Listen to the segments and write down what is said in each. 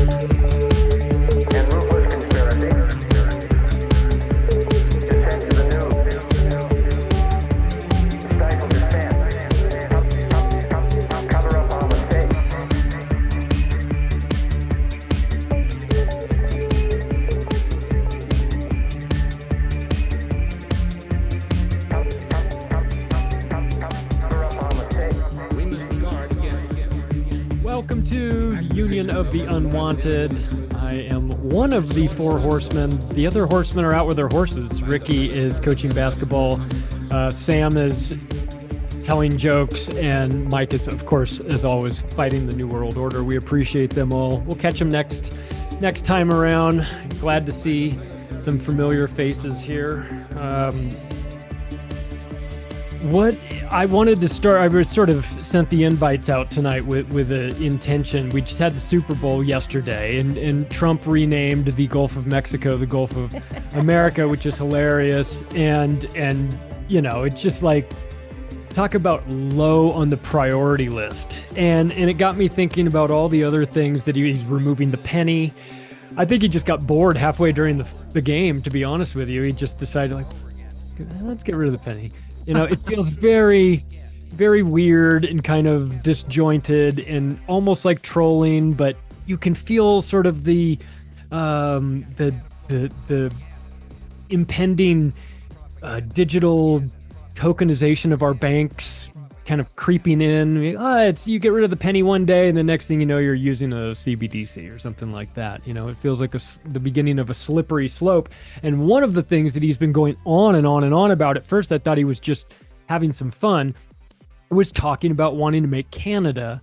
and ruthless conspiracy to send to the news, stifle dissent, cover up our mistakes. Cover up our mistakes. We must guard against. Welcome to the Union of the Unwanted. I am one of the four horsemen. The other horsemen are out with their horses. Ricky is coaching basketball. Sam is telling jokes, and Mike is, of course, as always, fighting the New World Order. We appreciate them all. We'll catch them next time around. Glad to see some familiar faces here. What I wanted to start, I was sort of sent the invites out tonight with an intention. We just had the Super Bowl yesterday, and Trump renamed the Gulf of Mexico the Gulf of America, which is hilarious. And you know, it's just like, talk about low on the priority list. And it got me thinking about all the other things that he's removing the penny. I think he just got bored halfway during the game, to be honest with you. He just decided, like, let's get rid of the penny. You know, it feels very, very weird and kind of disjointed and almost like trolling, but you can feel sort of the impending digital tokenization of our banks kind of creeping in. It's, you get rid of the penny one day, and the next thing you know, you're using a CBDC or something like that. You know, it feels like the beginning of a slippery slope. And one of the things that he's been going on and on and on about, at first I thought he was just having some fun, was talking about wanting to make Canada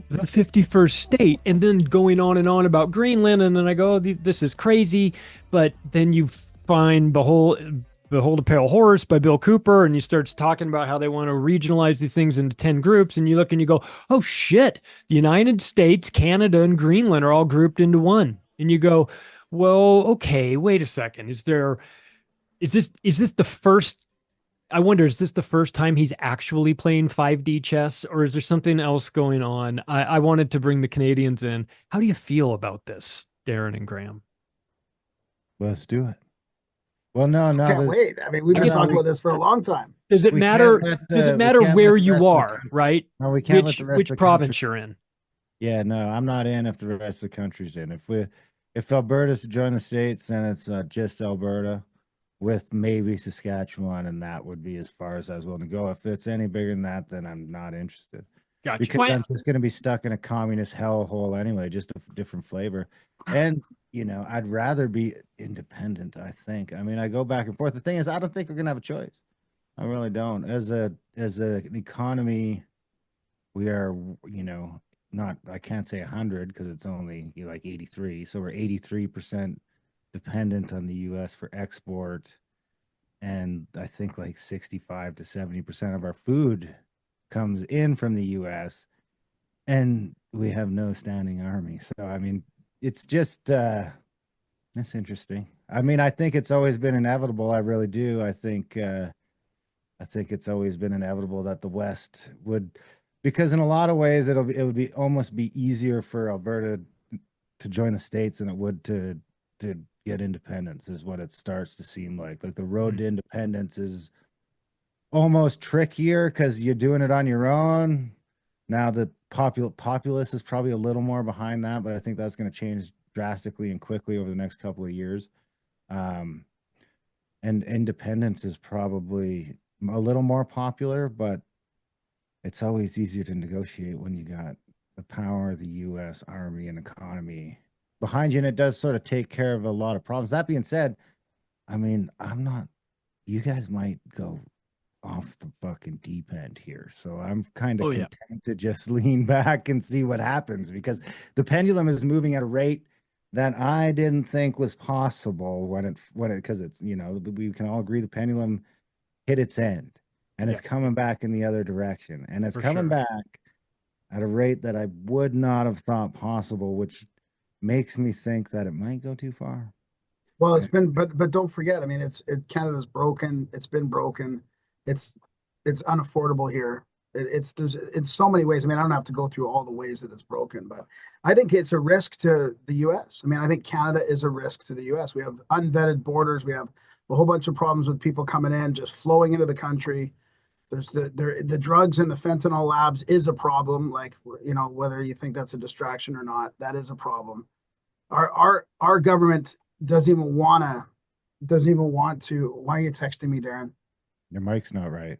the 51st state, and then going on and on about Greenland. And then I go, oh, this is crazy. But then you find Behold a Pale Horse by Bill Cooper, and he starts talking about how they want to regionalize these things into 10 groups, and you look and you go, oh shit, the United States, Canada, and Greenland are all grouped into one. And you go, well, okay, wait a second. Is this the first, I wonder, is this the first time he's actually playing 5D chess, or is there something else going on? I wanted to bring the Canadians in. How do you feel about this, Darren and Graham? Let's do it. Well, no. Can't wait. I mean, we've been talking about this for a long time. Does it matter where you are, right? No, we can't Which province you're in? Yeah, no, I'm not in if the rest of the country's in. If Alberta's to join the States, then it's just Alberta with maybe Saskatchewan, and that would be as far as I was willing to go. If it's any bigger than that, then I'm not interested. Gotcha. Because I'm just going to be stuck in a communist hellhole anyway, just a different flavor. And, you know, I'd rather be independent, I think. I mean, I go back and forth. The thing is, I don't think we're going to have a choice. I really don't. As an economy, we are, you know, not, I can't say 100 because it's only like 83. So we're 83% dependent on the U.S. for export. And I think like 65 to 70% of our food comes in from the U.S. and we have no standing army. So, I mean, it's just, that's interesting. I mean, I think it's always been inevitable. I really do. I think it's always been inevitable that the West would, because in a lot of ways, it would be almost be easier for Alberta to join the States than it would to get independence, is what it starts to seem like. Like the road to independence is almost trickier because you're doing it on your own. Now the populace is probably a little more behind that, but I think that's going to change drastically and quickly over the next couple of years. And independence is probably a little more popular, but it's always easier to negotiate when you got the power of the U.S. Army and economy behind you, and it does sort of take care of a lot of problems. That being said, I mean, you guys might go off the fucking deep end here. So I'm kind of content to just lean back and see what happens, because the pendulum is moving at a rate that I didn't think was possible when it, because it's, you know, we can all agree the pendulum hit its end and it's coming back in the other direction, and it's coming back at a rate that I would not have thought possible, which makes me think that it might go too far. Well, it's been, but don't forget, I mean, Canada's broken. It's been broken. It's unaffordable here. There's in so many ways. I mean, I don't have to go through all the ways that it's broken, but I think it's a risk to the U.S. I mean, I think Canada is a risk to the U.S. We have unvetted borders. We have a whole bunch of problems with people coming in, just flowing into the country. There's the drugs in the fentanyl labs is a problem. Like, you know, whether you think that's a distraction or not, that is a problem. Our government doesn't even want to. Why are you texting me, Darren? Your mic's not right.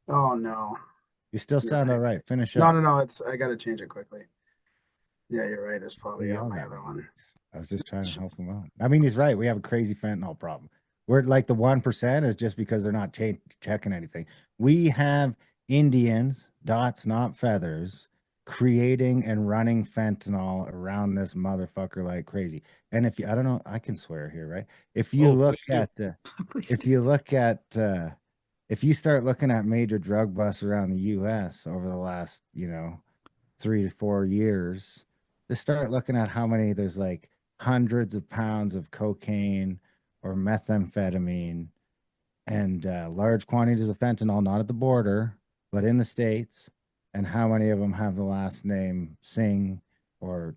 Oh no. You still sound all right. Finish No, up. no, I got to change it quickly. Yeah, you're right. It's probably Yeah, on my other one. I was just trying to help him out. I mean, he's right. We have a crazy fentanyl problem. We're like the 1% is just because they're not checking anything. We have Indians, dots, not feathers, creating and running fentanyl around this motherfucker like crazy. And if you, I don't know, I can swear here, right? If you look at, if you start looking at major drug busts around the U.S. over the last, 3 to 4 years, just start looking at how many there's like hundreds of pounds of cocaine or methamphetamine and large quantities of fentanyl, not at the border, but in the States. And how many of them have the last name Singh or,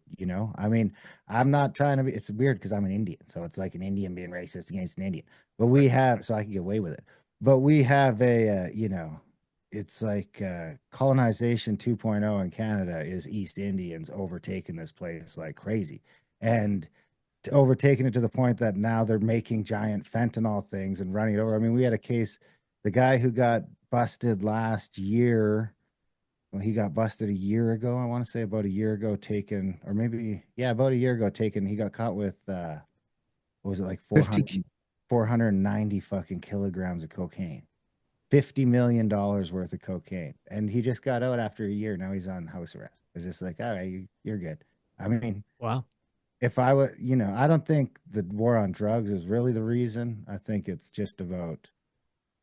I mean, I'm not trying to be, it's weird because I'm an Indian. So it's like an Indian being racist against an Indian, but we have, so I can get away with it. But we have a, it's like colonization 2.0 in Canada is East Indians overtaking this place like crazy. And overtaking it to the point that now they're making giant fentanyl things and running it over. I mean, we had a case, the guy who got busted last year, well, he got busted a year ago. I want to say about a year ago taken, or maybe, yeah, about a year ago taken. He got caught with, what was it, like 490 fucking kilograms of cocaine. $50 million worth of cocaine. And he just got out after a year. Now he's on house arrest. It's just like, all right, you're good. I mean, Wow. if I would, I don't think the war on drugs is really the reason. I think it's just about,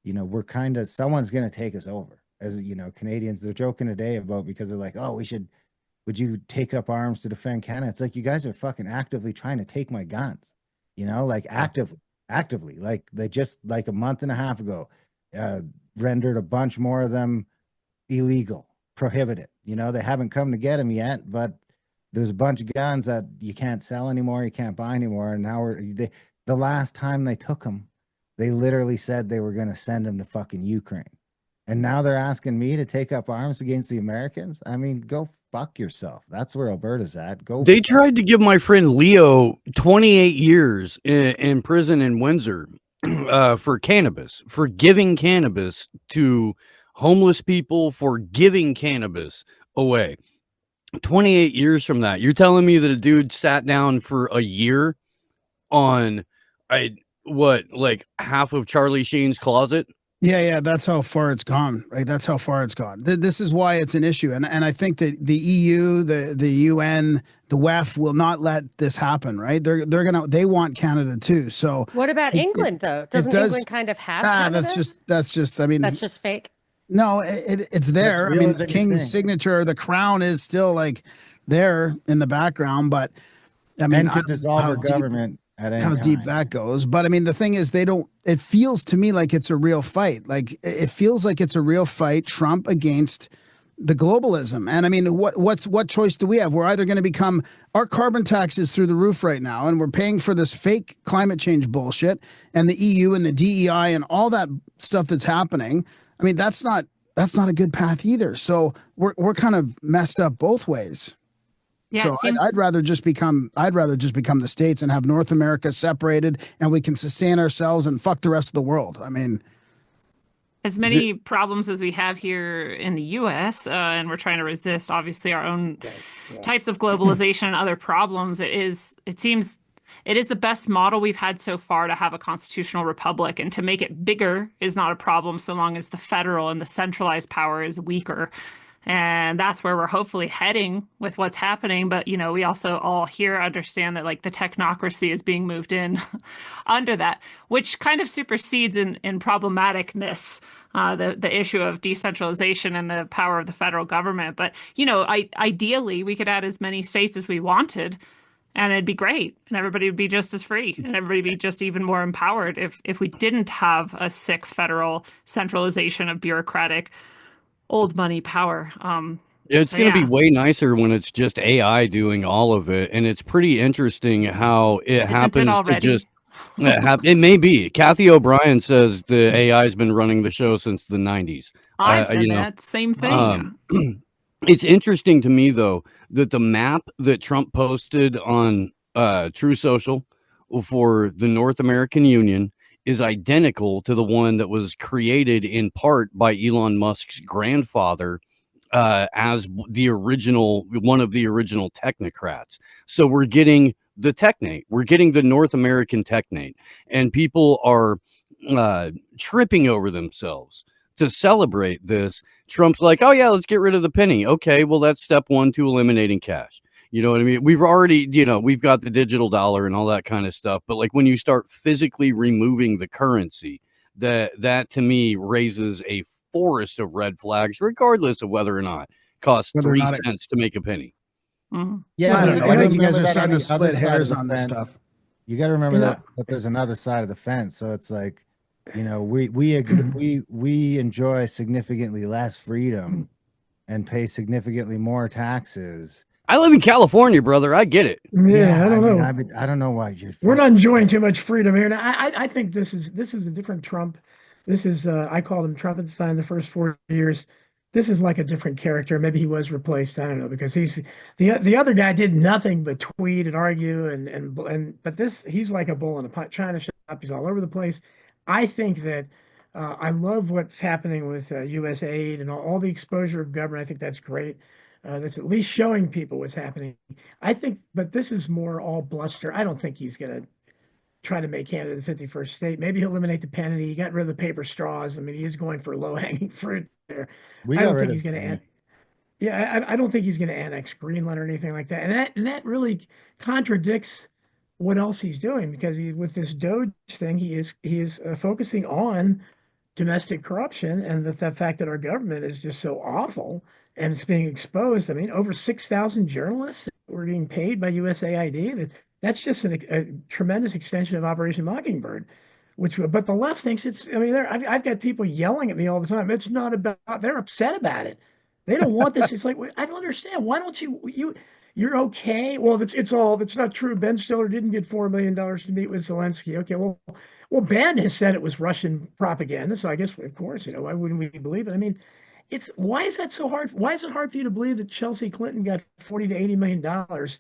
we're kind of, someone's going to take us over. As Canadians, they're joking today about because they're like, oh, would you take up arms to defend Canada? It's like, you guys are fucking actively trying to take my guns, like actively, like they just like a month and a half ago, rendered a bunch more of them illegal, prohibited. They haven't come to get them yet, but there's a bunch of guns that you can't sell anymore, you can't buy anymore. And now the last time they took them, they literally said they were going to send them to fucking Ukraine. And now they're asking me to take up arms against the Americans. I mean, go fuck yourself. That's where Alberta's at. They tried to give my friend Leo 28 years in prison in Windsor for cannabis, for giving cannabis to homeless people, for giving cannabis away. 28 years from that. You're telling me that a dude sat down for a year on like half of Charlie Sheen's closet? Yeah, that's how far it's gone, right? That's how far it's gone. This is why it's an issue. And I think that the EU, the UN, the WEF will not let this happen, right? They want Canada too. So what about England though? Doesn't England kind of have Canada? That's just I mean, that's just fake. No, it's there. I mean, the king's signature, the crown is still like there in the background, but I mean, could dissolve our government at any time. Deep that goes. But I mean, the thing is, it feels to me like it's a real fight. Like it feels like it's a real fight, Trump against the globalism. And I mean, what choice do we have? We're either going to become, our carbon tax is through the roof right now, and we're paying for this fake climate change bullshit and the EU and the DEI and all that stuff that's happening. I mean, that's not a good path either. So we're kind of messed up both ways. Yeah, so I'd rather just become the States and have North America separated, and we can sustain ourselves and fuck the rest of the world. I mean, as many problems as we have here in the U.S., and we're trying to resist, obviously, our own types of globalization and other problems. It seems it is the best model we've had so far to have a constitutional republic, and to make it bigger is not a problem so long as the federal and the centralized power is weaker. And that's where we're hopefully heading with what's happening. But, we also all here understand that like the technocracy is being moved in under that, which kind of supersedes in problematicness, the issue of decentralization and the power of the federal government. But, ideally, we could add as many states as we wanted, and it'd be great. And everybody would be just as free, and everybody would be just even more empowered if we didn't have a sick federal centralization of bureaucratic old money power. It's So going to be yeah, way nicer when it's just AI doing all of it, and it's pretty interesting how it isn't it happens to already? just. It may be. Kathy O'Brien says the AI has been running the show since the 90s. I've said You know, that same um, thing. it's interesting to me though that the map that Trump posted on True Social for the North American Union is identical to the one that was created in part by Elon Musk's grandfather as the original, one of the original technocrats. So we're getting the technate, we're getting the North American technate, and people are tripping over themselves to celebrate this. Trump's like, oh yeah, let's get rid of the penny. Okay, well that's step one to eliminating cash. You know what I mean? We've already, we've got the digital dollar and all that kind of stuff. But like when you start physically removing the currency, that to me raises a forest of red flags, regardless of whether or not it costs Whether or 3 not cents to make a penny. Mhm. Yeah, I but don't you know. I gotta think you guys remember are that starting on to the other split side of hairs the on this fence- stuff. You got to remember You know- that there's another side of the fence. So it's like, we enjoy significantly less freedom and pay significantly more taxes. I live in California, brother. I get it. Yeah, I don't know. I don't know why you're. We're not enjoying too much freedom here. Now, I think this is a different Trump. This is I called him Trumpenstein the first 4 years. This is like a different character. Maybe he was replaced. I don't know because he's the other guy did nothing but tweet and argue and but he's like a bull in a china shop. He's all over the place. I think that I love what's happening with U.S. aid and all the exposure of government. I think that's great. That's at least showing people what's happening. I think, but this is more all bluster. I don't think he's going to try to make Canada the 51st state. Maybe he'll eliminate the penny. He got rid of the paper straws. I mean, he is going for low hanging fruit there. We I got don't rid think of he's the going to. penny. Yeah, I don't think he's going to annex Greenland or anything like that. And that really contradicts what else he's doing because with this Doge thing, he is focusing on domestic corruption and the fact that our government is just so awful and it's being exposed. I mean, over 6,000 journalists were being paid by USAID. That's just a tremendous extension of Operation Mockingbird. But the left thinks it's. I mean, I've got people yelling at me all the time. It's not about. They're upset about it. They don't want this. It's like I don't understand. Why don't you're okay. Well, it's not true. Ben Stiller didn't get $4 million to meet with Zelensky. Okay, well, Ben has said it was Russian propaganda, so I guess of course, why wouldn't we believe it? I mean, why is that so hard? Why is it hard for you to believe that Chelsea Clinton got 40 to 80 million dollars?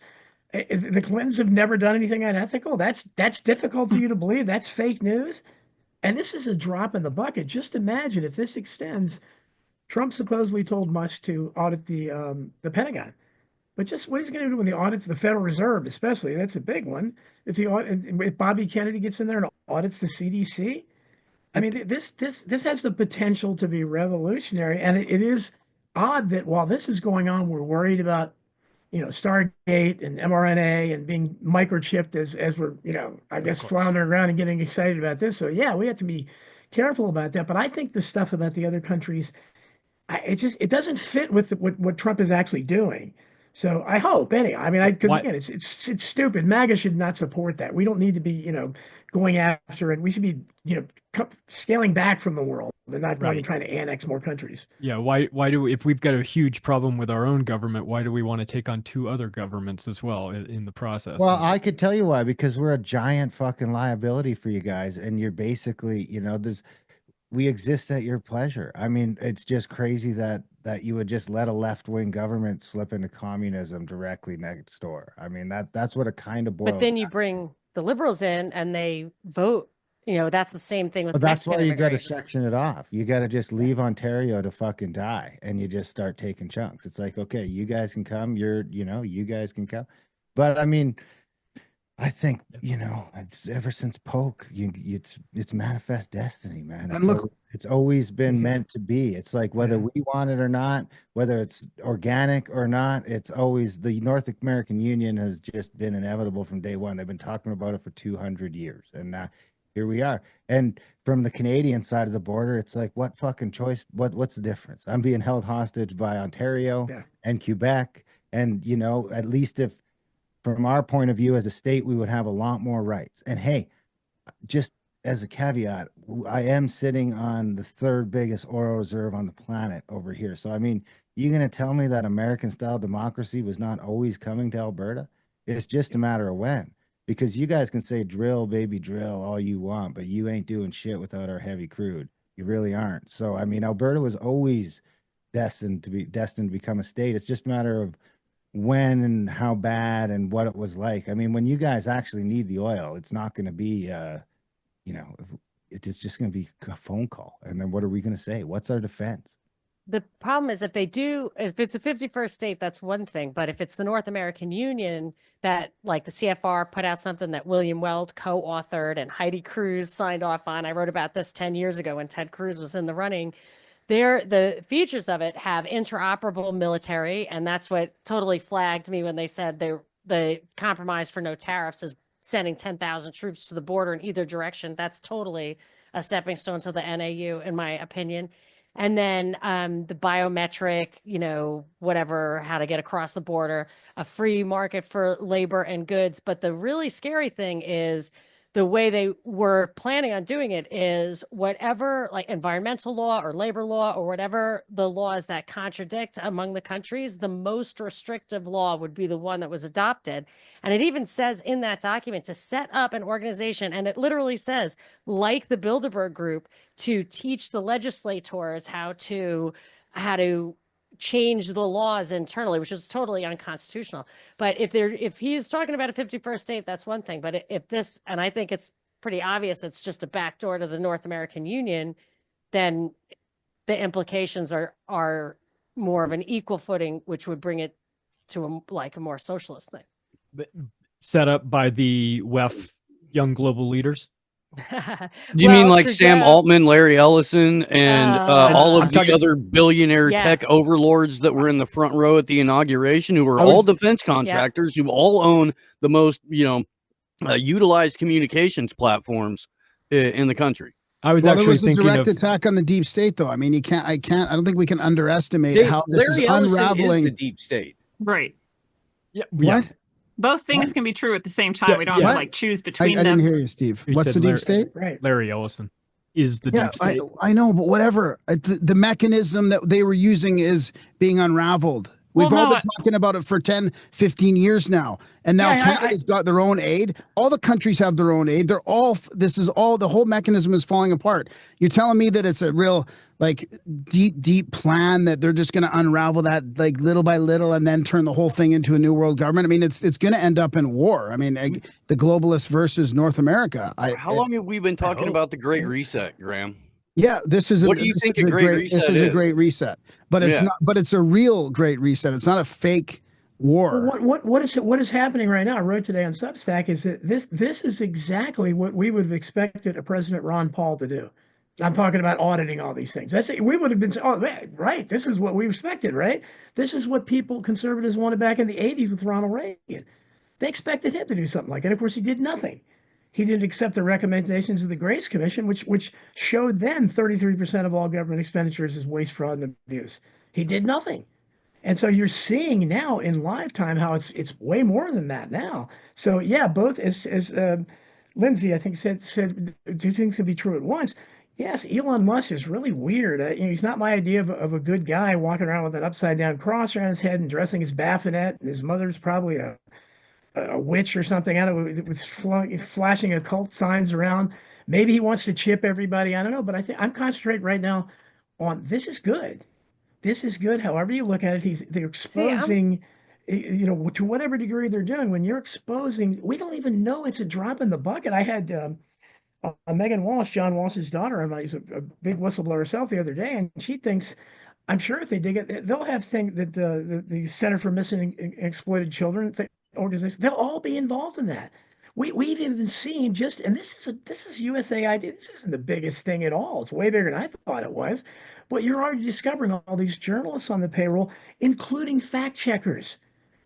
The Clintons have never done anything unethical. That's difficult for you to believe. That's fake news. And this is a drop in the bucket. Just imagine if this extends. Trump supposedly told Musk to audit the Pentagon. But just what he's going to do when the audits the Federal Reserve, especially, that's a big one. If Bobby Kennedy gets in there and audits the CDC, I mean, this has the potential to be revolutionary. And it is odd that while this is going on, we're worried about Stargate and mRNA and being microchipped as we're I guess floundering around and getting excited about this. So yeah, we have to be careful about that. But I think the stuff about the other countries it doesn't fit with what Trump is actually doing. So I hope anyway. I mean, because again, it's stupid. MAGA should not support that. We don't need to be going after it. We should be scaling back from the world and not going and trying to annex more countries. Yeah. Why do if we've got a huge problem with our own government, why do we want to take on two other governments as well in the process? Well, I could tell you why, because we're a giant fucking liability for you guys, and you're basically we exist at your pleasure. I mean, it's just crazy that you would just let a left-wing government slip into communism directly next door. I mean, that's what it kind of boils. But then you bring the liberals in and they vote. That's the same thing with. Well, that's why you got to immigration. section it off. You got to just leave Ontario to fucking die, and you just start taking chunks. It's like, okay, you guys can come. You guys can come. But I mean, I think it's ever since Polk, it's manifest destiny, man. And look, it's always been meant to be. It's like whether we want it or not, whether it's organic or not, it's always the North American Union has just been inevitable from day one. They've been talking about it for 200 years, and here we are. And from the Canadian side of the border, it's like, what fucking choice? What's the difference? I'm being held hostage by Ontario and Quebec, and at least if. From our point of view as a state, we would have a lot more rights. And hey, just as a caveat, I am sitting on the third biggest oil reserve on the planet over here. So, I mean, you're going to tell me that American style democracy was not always coming to Alberta? It's just a matter of when. Because you guys can say drill, baby, drill all you want, but you ain't doing shit without our heavy crude. You really aren't. So, I mean, Alberta was always destined to become a state. It's just a matter of when and how bad and what it was like. I mean, when you guys actually need the oil, it's not going to be you know, it's just going to be a phone call. And then what are we going to say? What's our defense? The problem is if it's a 51st state, that's one thing. But if it's the North American Union that, like, the CFR put out something that William Weld co-authored and Heidi Cruz signed off on. I wrote about this 10 years ago when Ted Cruz was in the running. The features of it have interoperable military, and that's what totally flagged me when they said the compromise for no tariffs is sending 10,000 troops to the border in either direction. That's totally a stepping stone to the NAU, in my opinion. And then the biometric, whatever, how to get across the border, a free market for labor and goods. But the really scary thing is the way they were planning on doing it is whatever, like environmental law or labor law or whatever the laws that contradict among the countries, the most restrictive law would be the one that was adopted. And it even says in that document to set up an organization, and it literally says, like the Bilderberg Group, to teach the legislators how to change the laws internally, which is totally unconstitutional. But if he's talking about a 51st state, that's one thing. But if this, and I think it's pretty obvious, it's just a backdoor to the North American Union, then the implications are more of an equal footing, which would bring it to a more socialist thing. Set up by the WEF young global leaders. Do you mean like Sam Altman, Larry Ellison, and all of the other billionaire tech overlords that were in the front row at the inauguration, who were all defense contractors, who all own the most, utilized communications platforms in the country? I was actually thinking there was a direct attack on the deep state, though. I mean, I don't think we can underestimate how this is unraveling the deep state. Right. Yeah. What? Both things can be true at the same time. Yeah, we don't have to choose between them. I didn't hear you, Steve. What's the deep state? Right. Larry Ellison is the deep state. I know, but whatever. The mechanism that they were using is being unraveled. We've all been talking about it for 10, 15 years now. And now Canada's got their own aid. All the countries have their own aid. The whole mechanism is falling apart. You're telling me that it's a real, deep plan that they're just going to unravel that, little by little, and then turn the whole thing into a new world government? I mean, it's going to end up in war. I mean, the globalists versus North America. How long have we been talking about the Great Reset, Graham? Yeah, this is a great reset, but it's not. But it's a real great reset. It's not a fake war. What is happening right now? I wrote today on Substack is that this is exactly what we would have expected a President Ron Paul to do. I'm talking about auditing all these things. We would have been, right. This is what we expected, right? This is what conservatives wanted back in the 80s with Ronald Reagan. They expected him to do something like that. Of course, he did nothing. He didn't accept the recommendations of the Grace Commission, which showed then 33% of all government expenditures is waste, fraud, and abuse. He did nothing. And so you're seeing now in lifetime how it's way more than that now. So yeah, both as Lindsay, I think, said two things can be true at once. Yes, Elon Musk is really weird. He's not my idea of a good guy walking around with an upside down cross around his head and dressing as Baphomet, and his mother's probably a witch or something. I don't know, with flashing occult signs around. Maybe he wants to chip everybody. I don't know, but I'm concentrating right now on this is good. This is good. However you look at it, they're exposing, to whatever degree they're doing. When you're exposing, we don't even know it's a drop in the bucket. I had Megan Walsh, John Walsh's daughter, who's a big whistleblower herself, the other day, and she thinks, I'm sure if they dig it, they'll have things that the Center for Missing and Exploited Children organization, they'll all be involved in that. We've even seen and this is USAID. This isn't the biggest thing at all. It's way bigger than I thought it was. But you're already discovering all these journalists on the payroll, including fact checkers.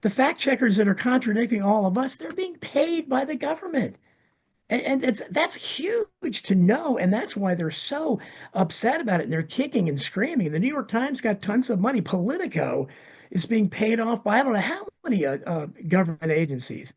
The fact checkers that are contradicting all of us, they're being paid by the government. And that's huge to know, and that's why they're so upset about it. And they're kicking and screaming. The New York Times got tons of money. Politico is being paid off by I don't know how many government agencies.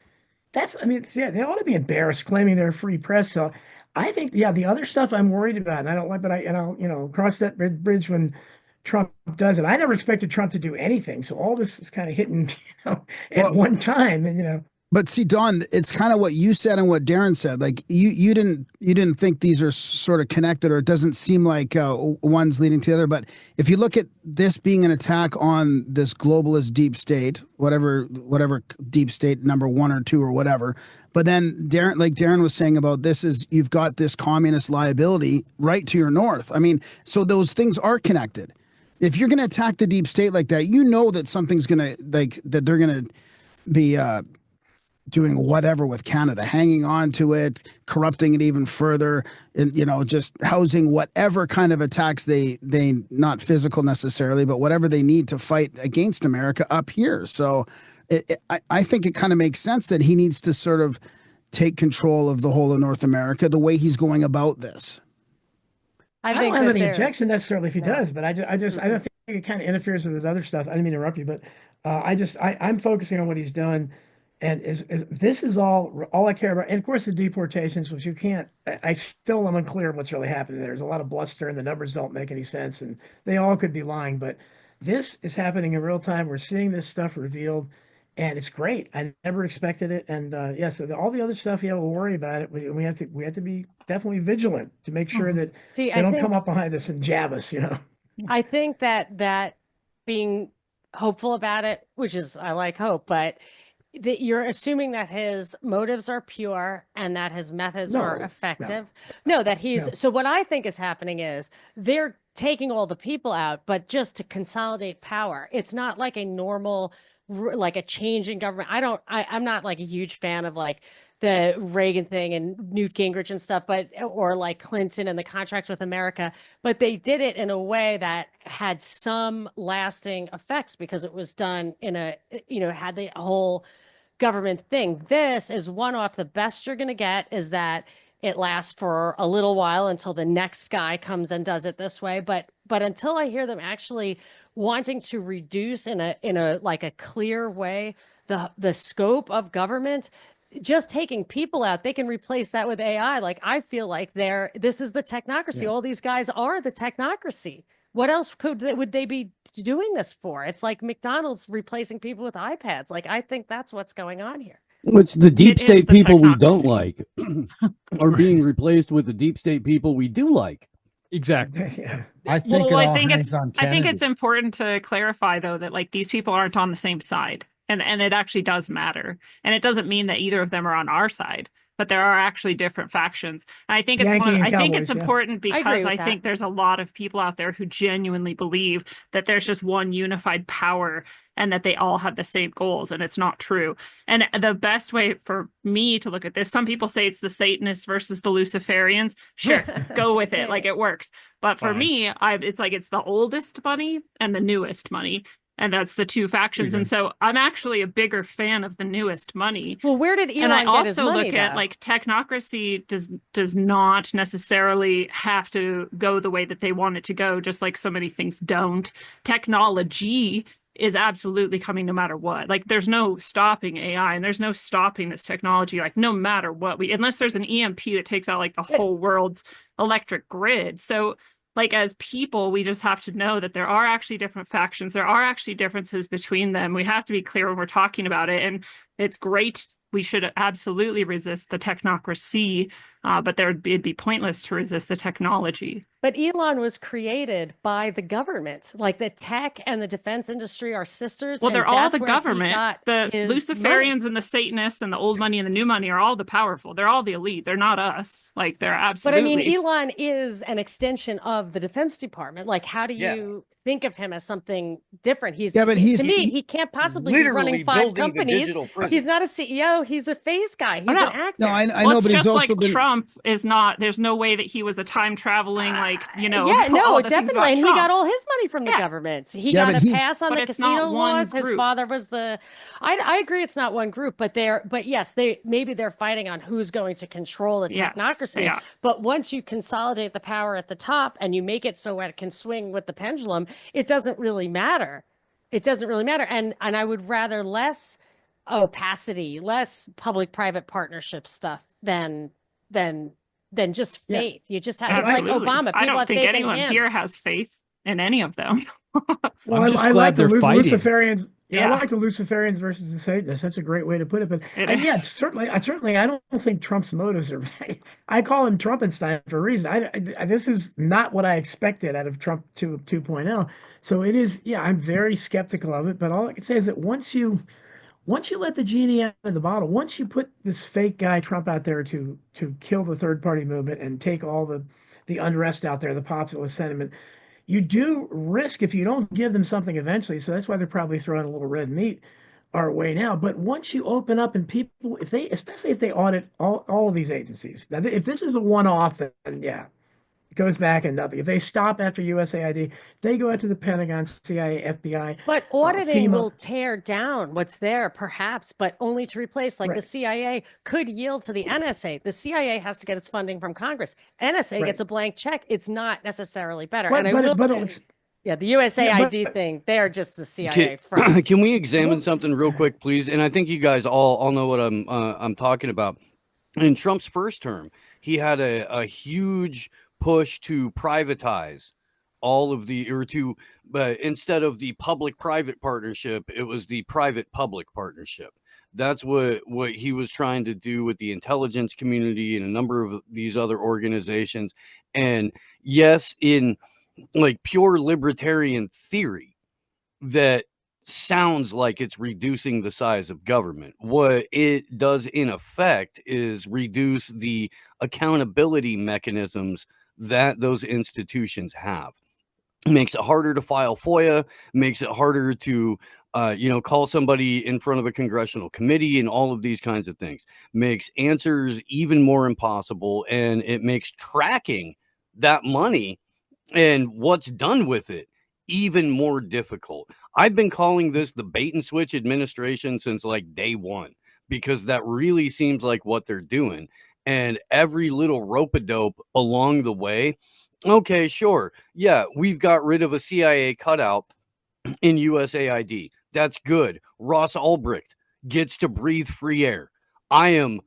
That's, I mean, yeah, they ought to be embarrassed claiming they're free press. So I think, yeah, the other stuff I'm worried about, and I don't like, but and I'll, cross that bridge when Trump does it. I never expected Trump to do anything. So all this is kind of hitting, at Well, one time. And, But see, Don, it's kind of what you said and what Darren said. Like you didn't think these are sort of connected, or it doesn't seem like one's leading to the other. But if you look at this being an attack on this globalist deep state, whatever deep state number 1 or 2 or whatever, but then Darren, like Darren was saying about this, is you've got this communist liability right to your north. I mean, so those things are connected. If you're going to attack the deep state like that, you know that something's going to that they're going to be. Doing whatever with Canada, hanging on to it, corrupting it even further, and just housing whatever kind of attacks they not physical necessarily, but whatever they need to fight against America up here. So I think it kind of makes sense that he needs to sort of take control of the whole of North America the way he's going about this. I think don't have that any objection necessarily if he does, but I don't think it kind of interferes with his other stuff. I didn't mean to interrupt you, but I'm focusing on what he's done. And this is all I care about. And of course, the deportations, which you can't, I still am unclear what's really happening there. There's a lot of bluster and the numbers don't make any sense and they all could be lying. But this is happening in real time. We're seeing this stuff revealed and it's great. I never expected it. And so all the other stuff, we'll worry about it. We have to be definitely vigilant to make sure that they don't come up behind us and jab us, I think that being hopeful about it, which is, I like hope, but that you're assuming that his motives are pure and that his methods are effective. No, that he's so what I think is happening is they're taking all the people out, but just to consolidate power. It's not like a normal, like a change in government. I'm not like a huge fan of like the Reagan thing and Newt Gingrich and stuff, or like Clinton and the contract with America, but they did it in a way that had some lasting effects because it was done in had the whole government thing. This is one off. The best you're going to get is that it lasts for a little while until the next guy comes and does it this way. But until I hear them actually wanting to reduce in a like a clear way the scope of government, just taking people out, they can replace that with AI. Like I feel like this is the technocracy. All these guys are the technocracy. What else would they be doing this for? It's like McDonald's replacing people with iPads. Like, I think that's what's going on here. It's the deep state the people we don't technocracy. like are being replaced with the deep state people we do like. Exactly. I think Well, it I all think hangs it's on I think it's Kennedy. important to clarify though that like these people aren't on the same side. And it actually does matter. And it doesn't mean that either of them are on our side, but there are actually different factions. And I think it's Yankee and I think it's Cowboys, important I agree because with I that. think there's a lot of people out there who genuinely believe that there's just one unified power and that they all have the same goals, and it's not true. And the best way for me to look at this, some people say it's the Satanists versus the Luciferians. Sure, go with it, like it works. But for Fine. me, it's like it's the oldest money and the newest money. And that's the two factions. And so I'm actually a bigger fan of the newest money. Well, where did Elon And I get his also money, look at though? like technocracy does not necessarily have to go the way that they want it to go, just like so many things don't. Technology is absolutely coming no matter what. Like there's no stopping AI and there's no stopping this technology, like no matter what unless there's an EMP that takes out like the whole world's electric grid. So like as people, we just have to know that there are actually different factions. There are actually differences between them. We have to be clear when we're talking about it. And it's great. We should absolutely resist the technocracy, but it'd be pointless to resist the technology. But Elon was created by the government. Like the tech and the defense industry are sisters. Well, and they're all that's the where he government. got The his Luciferians money. and the Satanists and the old money and the new money are all the powerful. They're all the elite. They're not us. Like they're But absolutely. I mean, Elon is an extension of the Defense Department. Like, how do you think of him as something different? But he's to me, he can't possibly be running 5 companies. He's not a CEO. He's a face guy. He's no. an actor. No, I Well, know, it's but he's just also like been. Trump is not. There's no way that he was a time traveling, Yeah, no, all the things definitely. about And he Trump. got all his money from the Yeah. government. He Yeah, got but a he's- pass on But the it's not casino one laws. His group. father was the. I agree, it's not one group, but yes, maybe they're fighting on who's going to control the Yes, technocracy. yeah. But once you consolidate the power at the top and you make it so it can swing with the pendulum, it doesn't really matter. It doesn't really matter. And I would rather less opacity, less public-private partnership stuff than just Yeah. faith. You just have, it's like Absolutely. Obama. I People don't have think faith in anyone him. here has faith in any of them. Well, I'm just I glad like the they're fighting. Luciferians. Yeah, I Yeah. like the Luciferians versus the Satanists. That's a great way to put it. But It yeah, is. certainly, I don't think Trump's motives are right. I call him Trumpenstein for a reason. This is not what I expected out of Trump 2.0. So it is. Yeah, I'm very skeptical of it. But all I can say is that once you let the genie out of the bottle, once you put this fake guy Trump out there to kill the third party movement and take all the unrest out there, the populist sentiment, you do risk if you don't give them something eventually. So that's why they're probably throwing a little red meat our way now. But once you open up and people, if they, especially if they audit all of these agencies, now if this is a one-off, then yeah, it goes back and nothing. If they stop after USAID, they go out to the Pentagon, CIA, FBI, But auditing FEMA. will tear down what's there, perhaps, but only to replace, like the Right. CIA could yield to the NSA. The CIA has to get its funding from Congress. NSA Right. gets a blank check. It's not necessarily better. But And I but will but say, yeah, the USAID thing, they are just the CIA front. Can we examine Well- something real quick, please? And I think you guys all know what I'm talking about. In Trump's first term, he had a huge push to privatize all of the, or to instead of the public-private partnership, it was the private-public partnership. That's what he was trying to do with the intelligence community and a number of these other organizations. And yes, in like pure libertarian theory, that sounds like it's reducing the size of government. What it does in effect is reduce the accountability mechanisms that those institutions have. It makes it harder to file FOIA, makes it harder to call somebody in front of a congressional committee, and all of these kinds of things. Makes answers even more impossible, and it makes tracking that money and what's done with it even more difficult. I've been calling this the bait and switch administration since like day one, because that really seems like what they're doing. And every little rope-a-dope along the way, okay, sure, yeah, we've got rid of a CIA cutout in USAID. That's good. Ross Ulbricht gets to breathe free air. I am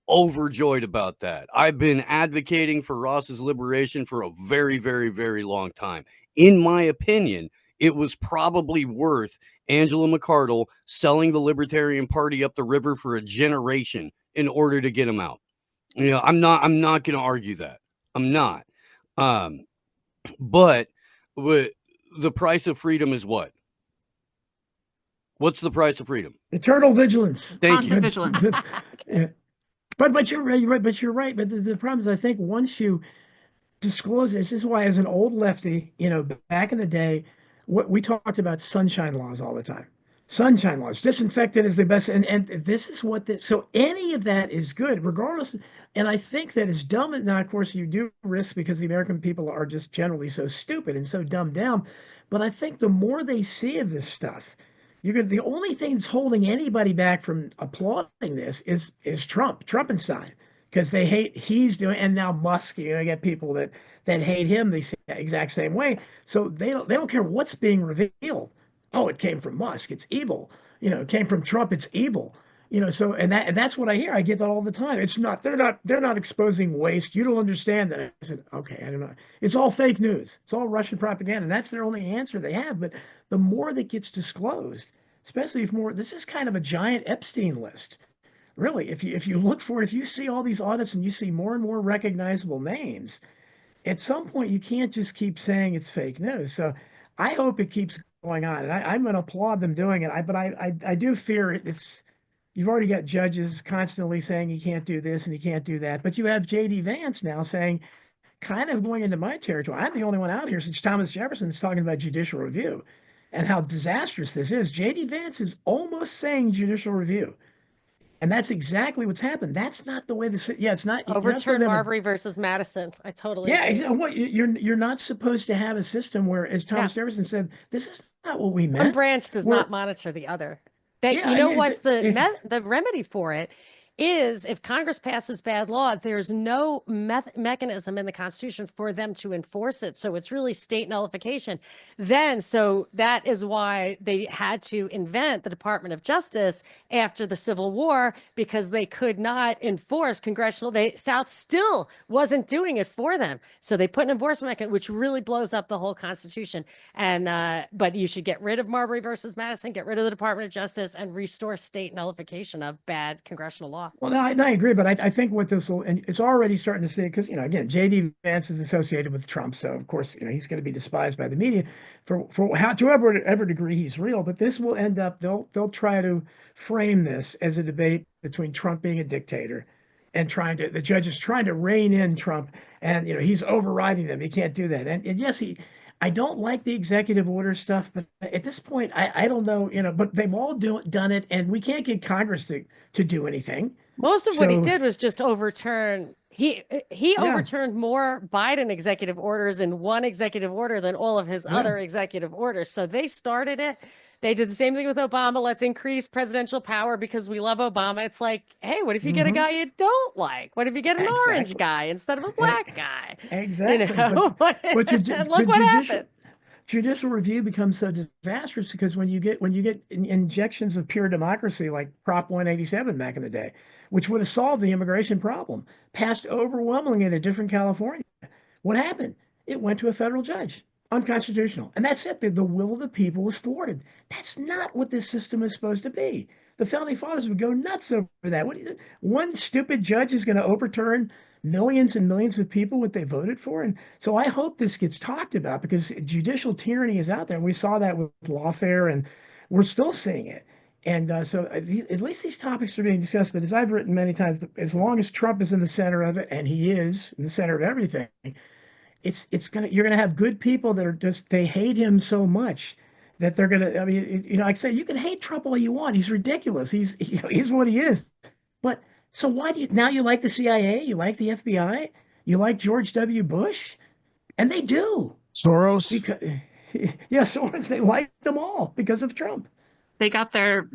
overjoyed about that. I've been advocating for Ross's liberation for a very, very, very long time. In my opinion, it was probably worth Angela McArdle selling the Libertarian Party up the river for a generation in order to get him out. I'm not going to argue that. I'm not. But the price of freedom is what? What's the price of freedom? Eternal vigilance. Thank you. Constant vigilance. Yeah. But you're right. But you're right. But the problem is, I think once you disclose this is why, as an old lefty, back in the day, what we talked about sunshine laws all the time. Sunshine laws, disinfectant is the best, and this is what this. So any of that is good, regardless. And I think that is dumb. Now, of course, you do risk because the American people are just generally so stupid and so dumbed down. But I think the more they see of this stuff, the only thing that's holding anybody back from applauding this is Trumpenstein, because they hate he's doing, and now Musk. You get people that hate him the exact same way. So they don't care what's being revealed. Oh, it came from Musk. It's evil. It came from Trump. It's evil. So and that's what I hear. I get that all the time. It's not. They're not exposing waste. You don't understand that. I said, okay, I don't know. It's all fake news. It's all Russian propaganda, and that's their only answer they have. But the more that gets disclosed, especially if more, this is kind of a giant Epstein list. Really, if you look for it, if you see all these audits and you see more and more recognizable names, at some point you can't just keep saying it's fake news. So I hope it keeps going on, and I'm going to applaud them doing it. But I do fear it's. You've already got judges constantly saying he can't do this and he can't do that. But you have J.D. Vance now saying, kind of going into my territory. I'm the only one out here since Thomas Jefferson's talking about judicial review and how disastrous this is. J.D. Vance is almost saying judicial review. And that's exactly what's happened. That's not the way it's not. Overturn Marbury versus Madison. I totally agree. Exactly. What you're not supposed to have a system where, as Thomas Jefferson said, this is not what we meant. One branch does not monitor the other. What's the remedy for it is if Congress passes bad law, there's no mechanism in the Constitution for them to enforce it. So it's really state nullification. So that is why they had to invent the Department of Justice after the Civil War, because they could not enforce congressional. South still wasn't doing it for them. So they put an enforcement mechanism, which really blows up the whole Constitution. But you should get rid of Marbury versus Madison, get rid of the Department of Justice, and restore state nullification of bad congressional law. Well, no, I agree, but I think what this will, and it's already starting to see, because, again, J.D. Vance is associated with Trump, so of course, he's going to be despised by the media for whatever degree he's real. But this will end up, they'll try to frame this as a debate between Trump being a dictator and the judges trying to rein in Trump, and he's overriding them. He can't do that. And yes, I don't like the executive order stuff, but at this point, I don't know, but they've all done it, and we can't get Congress to do anything. Most of what he did was just overturn. He overturned more Biden executive orders in one executive order than all of his other executive orders. So they started it. They did the same thing with Obama. Let's increase presidential power because we love Obama. It's like, hey, what if you get a guy you don't like? What if you get an orange guy instead of a black guy? Exactly. But look what happened. Judicial review becomes so disastrous because when you get injections of pure democracy like Prop 187 back in the day, which would have solved the immigration problem, passed overwhelmingly in a different California, what happened? It went to a federal judge. Unconstitutional. And that's it. The will of the people was thwarted. That's not what this system is supposed to be. The founding fathers would go nuts over that. One stupid judge is going to overturn millions and millions of people what they voted for. And so I hope this gets talked about, because judicial tyranny is out there. And we saw that with lawfare, and we're still seeing it. And so at least these topics are being discussed. But as I've written many times, as long as Trump is in the center of it, and he is in the center of everything, you're gonna have good people that are they hate him so much that they're gonna. I mean, like I say, you can hate Trump all you want. He's ridiculous. He's what he is. But so why do you like the CIA? You like the FBI? You like George W. Bush? And they do. Soros? Soros. They like them all because of Trump. They got their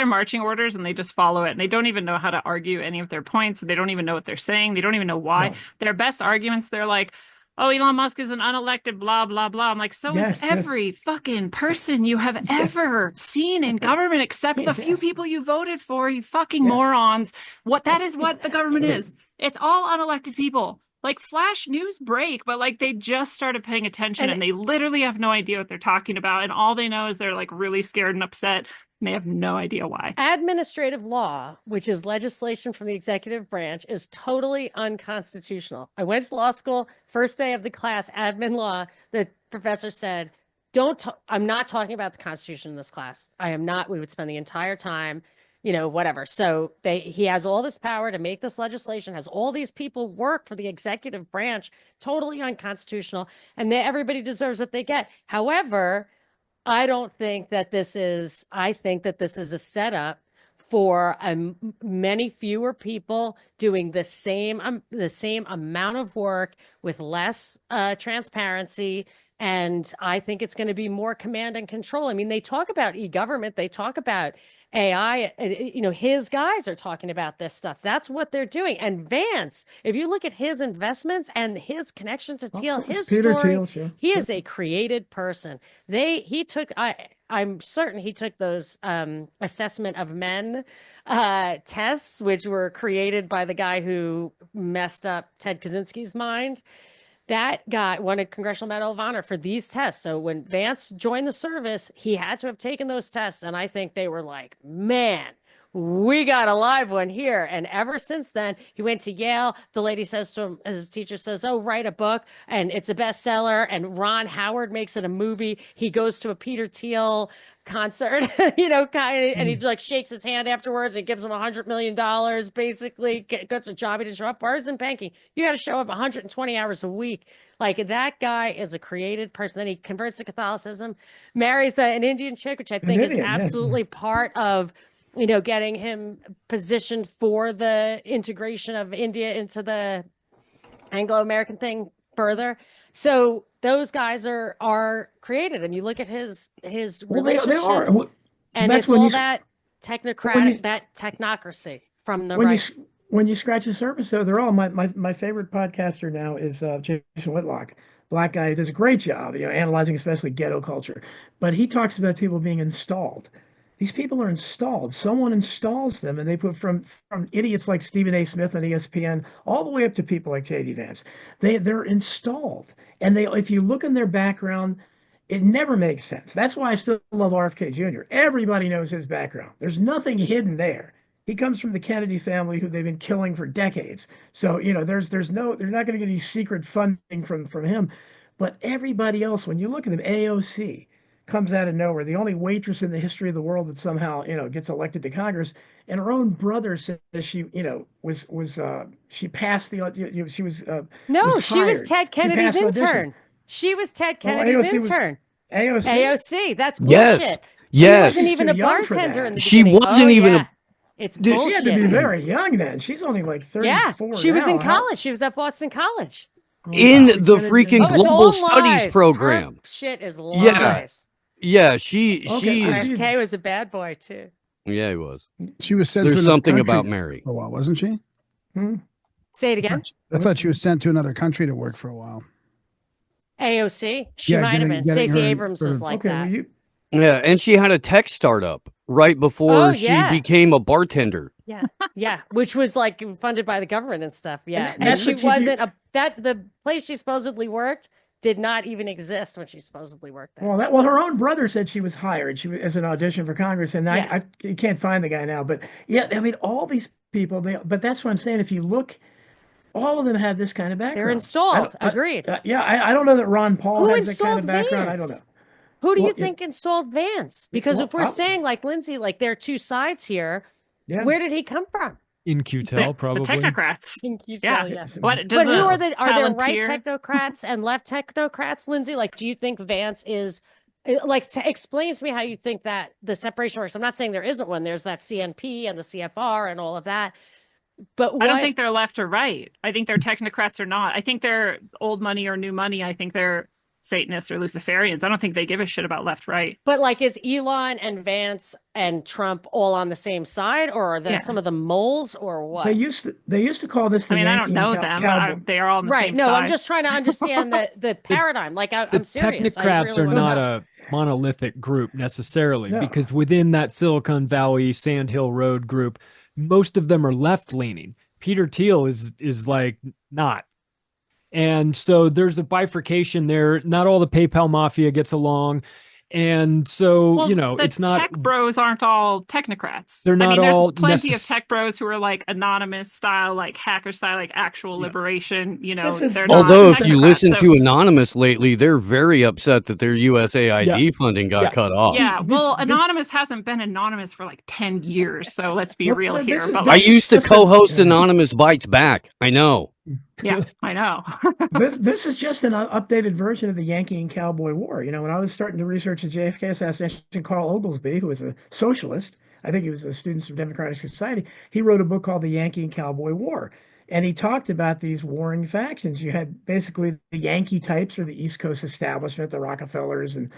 marching orders and they just follow it. And they don't even know how to argue any of their points. They don't even know what they're saying. They don't even know why. No. Their best arguments, they're like, oh, Elon Musk is an unelected blah, blah, blah. I'm like, so is every fucking person you have ever seen in government, except the few people you voted for, you fucking morons. That is what the government is. It's all unelected people. Like flash news break, but like they just started paying attention and they literally have no idea what they're talking about. And all they know is they're like really scared and upset. And they have no idea why. Administrative law, which is legislation from the executive branch, is totally unconstitutional. I went to law school, first day of the class, admin law, the professor said, I'm not talking about the Constitution in this class. I am not. We would spend the entire time, whatever. So he has all this power to make this legislation, has all these people work for the executive branch, totally unconstitutional, and everybody deserves what they get. However, I think that this is a setup for many fewer people doing the same amount of work with less transparency. And I think it's going to be more command and control. I mean, they talk about e-government, they talk about AI, his guys are talking about this stuff. That's what they're doing. And Vance, if you look at his investments and his connection to Thiel, his story, he is a created person. I'm certain he took those assessment of men tests, which were created by the guy who messed up Ted Kaczynski's mind. That guy won a Congressional Medal of Honor for these tests. So when Vance joined the service, he had to have taken those tests. And I think they were like, man, we got a live one here. And ever since then, he went to Yale. The lady says to him, as his teacher says, oh, write a book. And it's a bestseller. And Ron Howard makes it a movie. He goes to a Peter Thiel concert, and he like shakes his hand afterwards and gives him $100 million, basically gets a job. He didn't show up. Bars in banking, you got to show up 120 hours a week. Like, that guy is a created person. Then he converts to Catholicism, marries an Indian chick, which I think is absolutely part of, getting him positioned for the integration of India into the Anglo-American thing further. So those guys are created, and you look at his relationships, and it's all that technocratic, that technocracy from the when right. when you scratch the surface, though, they're all my favorite podcaster now is Jason Whitlock. Black guy who does a great job, analyzing especially ghetto culture. But he talks about people being installed. These people are installed. Someone installs them, and they put from idiots like Stephen A. Smith on ESPN all the way up to people like J.D. Vance. They're installed, and if you look in their background, it never makes sense. That's why I still love RFK Jr. Everybody knows his background. There's nothing hidden there. He comes from the Kennedy family, who they've been killing for decades. So there's no, they're not going to get any secret funding from him. But everybody else, when you look at them, AOC comes out of nowhere, the only waitress in the history of the world that somehow gets elected to Congress, and her own brother says she she passed the she was No, was she was hired. Ted She Kennedy's passed the audition. intern. She was Ted Well, Kennedy's AOC was- intern. AOC. AOC, that's Yes. bullshit. Yes. She wasn't even Too a young for bartender that. in the She beginning. wasn't even a- yeah. It's Dude, She had to be bullshit. very young then. She's only like Yeah, 34 she was in now. How- college. She was at Boston College. In Wow. the freaking Oh, it's Global all Studies lies. program. Her shit is Yeah. lies. Yeah, she Okay, I see. RFK was a bad boy too. yeah, he was. She was sent There's to another something country about Mary. for a while, wasn't she? Hmm? Say it again. I thought she was sent to another country to work for a while. AOC. She Yeah, might have getting- been. getting Stacey her Abrams sort was of- like Okay, that. well, you Yeah, and she had a tech startup right before Oh, she yeah. became a bartender. Yeah, which was like funded by the government and stuff. Yeah, And and that's she what you do- wasn't the place she supposedly worked did not even exist when she supposedly worked there. well, her own brother said she was hired. She was as an audition for Congress, and Yeah. I you can't find the guy now. But yeah, I mean, all these people. But that's what I'm saying. If you look, all of them have this kind of background. They're I installed. don't- I- Agreed. Yeah, I don't know that Ron Paul Who has that kind of installed background. I don't Vance? know. Who do Well, you think installed Vance? Because well, if we're saying like Lindsay, like there are two sides here, Yeah. where did he come from? In QTEL, probably. The technocrats. Think you Yeah. tell, yeah. What But who are the are there right Palantir- technocrats and left technocrats, Lindsay? Like, do you think Vance is like explain to me how you think that the separation works? I'm not saying there isn't one. There's that CNP and the CFR and all of that. But I don't what- think they're left or right. I think they're technocrats or not. I think they're old money or new money. I think they're Satanists or Luciferians. I don't think they give a shit about left right. But like, is Elon and Vance and Trump all on the same side, or are there Yeah. some of the moles, or what? They used to call this the I mean, I Yankee don't know and them, Cowboy. but they are all on the Right. same No, side. I'm just trying to understand the paradigm. Like, The I'm serious. I technocrats really are wanna not know. a monolithic group necessarily, No. because within that Silicon Valley Sand Hill Road group, most of them are left leaning. Peter Thiel is like not. And so there's a bifurcation there. Not all the PayPal mafia gets along. And so, Well, the it's not tech bros aren't all technocrats. They're I not mean, there's all plenty of necess- tech bros who are like anonymous style, like hacker style, like actual Yeah. liberation. This is- They're not Although if you technocrats, listen so- to Anonymous lately, they're very upset that their USAID funding got Yeah. cut off. Yeah, this- well, this- Anonymous hasn't been anonymous for like 10 years, so let's be Well, real this here. is- But I like, used to Listen, co-host yeah. Anonymous Bites Back. I know. yeah, I know. This is just an updated version of the Yankee and Cowboy War. When I was starting to research the JFK assassination, Carl Oglesby, who was a socialist, I think he was a student from Democratic Society, he wrote a book called The Yankee and Cowboy War. And he talked about these warring factions. You had basically the Yankee types, or the East Coast establishment, the Rockefellers and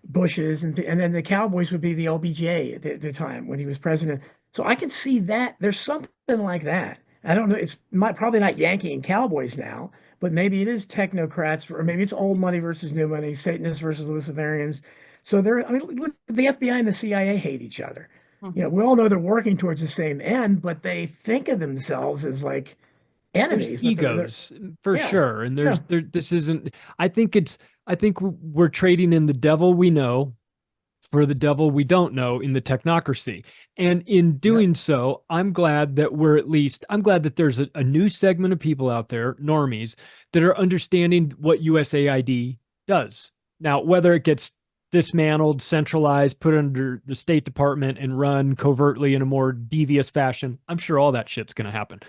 Bushes, and then the Cowboys would be the LBJ at the time when he was president. So I can see that there's something like that. I don't know. It's probably not Yankee and Cowboys now, but maybe it is technocrats, or maybe it's old money versus new money, Satanists versus Luciferians. So look, the FBI and the CIA hate each other. We all know they're working towards the same end, but they think of themselves as like enemies. There's but they're- egos for Yeah. sure. And this isn't, I think we're trading in the devil we know for the devil we don't know in the technocracy. And in doing so, I'm glad that there's a new segment of people out there, normies, that are understanding what USAID does. Now, whether it gets dismantled, centralized, put under the State Department and run covertly in a more devious fashion, I'm sure all that shit's going to happen.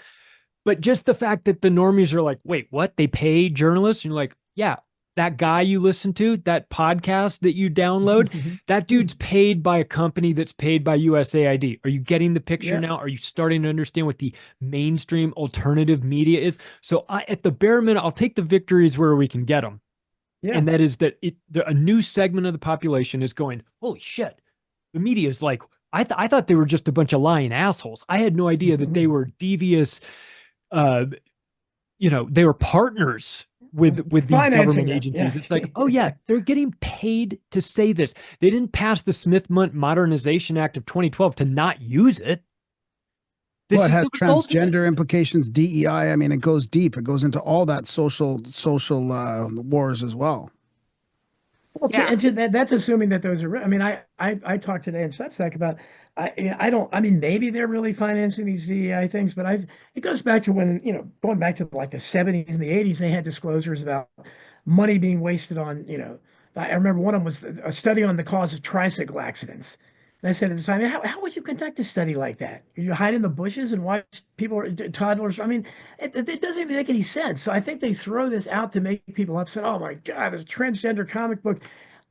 But just the fact that the normies are like, wait, what? They pay journalists? And you're like, yeah, that guy you listen to, that podcast that you download, that dude's paid by a company that's paid by USAID. Are you getting the picture Yeah. now? Are you starting to understand what the mainstream alternative media is? So at the bare minimum, I'll take the victories where we can get them. Yeah. And that is that a new segment of the population is going, holy shit. The media is like, I thought they were just a bunch of lying assholes. I had no idea that they were devious. They were partners with these Financing government them, agencies. yeah. It's like, oh yeah, they're getting paid to say this. They didn't pass the Smith-Mundt Modernization Act of 2012 to not use it. This Well, it is has the result of it. transgender implications, DEI. I mean, it goes deep. It goes into all that social wars as well. Well, Yeah. that's assuming that those are. I mean, I talked today in Substack about. I don't. I mean, maybe they're really financing these DEI things, but it goes back to when going back to like the 70s and the 80s, they had disclosures about money being wasted on. I remember one of them was a study on the cause of tricycle accidents. And I said at the time, how would you conduct a study like that? You hide in the bushes and watch people, toddlers. I mean, it doesn't even make any sense. So I think they throw this out to make people upset. Oh my God, there's a transgender comic book.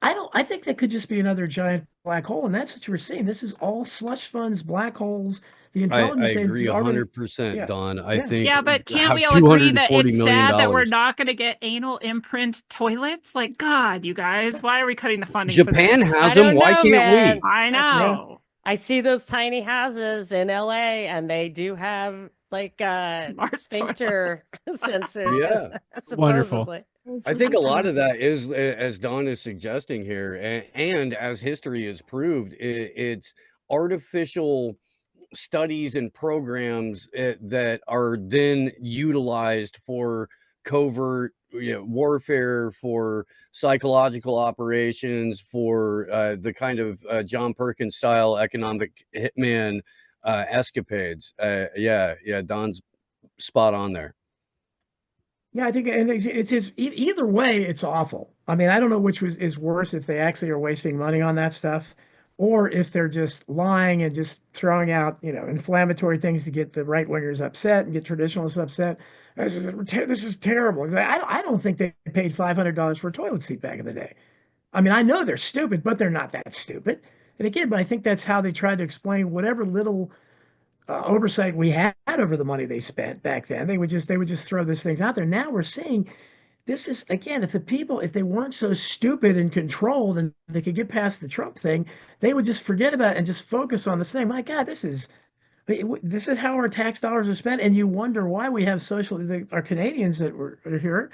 I think that could just be another giant black hole, and that's what you were seeing. This is all slush funds, black holes. The I intelligence agree agencies already. 100%, Yeah. Don. I Yeah. think Yeah, but can't have we all agree that $240 it's million sad that we're not going to get anal imprint toilets? Like, God, you guys, why are we cutting the funding Japan for this? has I them. don't Why know, can't man. we? I know. I see those tiny houses in LA and they do have like Smart sphincter sensors. Yeah. Supposedly. I think a lot of that is, as Don is suggesting here, and as history has proved, it's artificial studies and programs that are then utilized for covert warfare, for psychological operations, for the kind of John Perkins style economic hitman escapades. Yeah, Don's spot on there. Yeah, I think and it's just either way, it's awful. I mean, I don't know which is worse if they actually are wasting money on that stuff, or if they're just lying and just throwing out, inflammatory things to get the right wingers upset and get traditionalists upset. This is terrible. I don't think they paid $500 for a toilet seat back in the day. I mean, I know they're stupid, but they're not that stupid. And again, but I think that's how they tried to explain whatever little oversight we had over the money they spent back then. They would just throw these things out there. Now we're seeing this is again, if the people, if they weren't so stupid and controlled and they could get past the Trump thing, they would just forget about it and just focus on this thing. My God, this is how our tax dollars are spent, and you wonder why we have our Canadians that are here.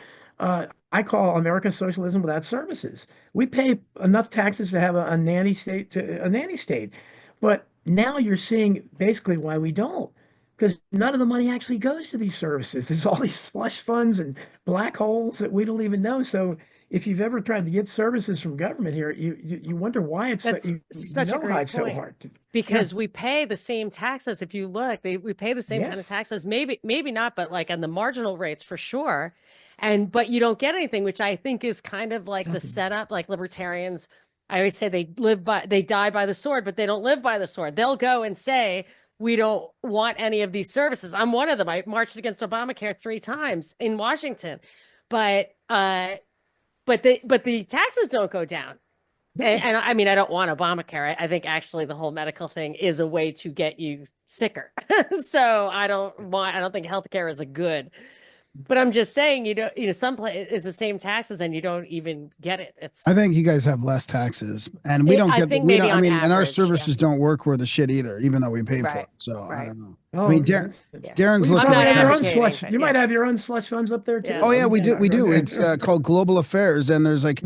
I call America socialism without services. We pay enough taxes to have a nanny state, but now you're seeing basically why we don't, because none of the money actually goes to these services. There's all these slush funds and black holes that we don't even know. So if you've ever tried to get services from government here, you wonder why it's That's such a great so point. hard. Because we pay the same taxes. If you look, we pay the same kind of Yes. taxes. Maybe not, but like on the marginal rates for sure. But you don't get anything, which I think is kind of like the setup. Like libertarians, I always say they die by the sword, but they don't live by the sword. They'll go and say, we don't want any of these services. I'm one of them. I marched against Obamacare 3 times in Washington, but the taxes don't go down. And I mean, I don't want Obamacare. I think actually the whole medical thing is a way to get you sicker. So I don't think healthcare is a good. But I'm just saying, some place is the same taxes and you don't even get it. I think you guys have less taxes, and we don't I get. think We maybe don't. I on mean, and our average, services yeah. don't work worth the shit either, even though we pay for Right, it. So I right. don't know. Oh, I mean, Yeah. Darren's you looking probably not have your own advocating, slush. but You might yeah. have your own slush funds up there too. Yeah. Oh yeah, we do. We do. Right. It's called Global Affairs, and there's like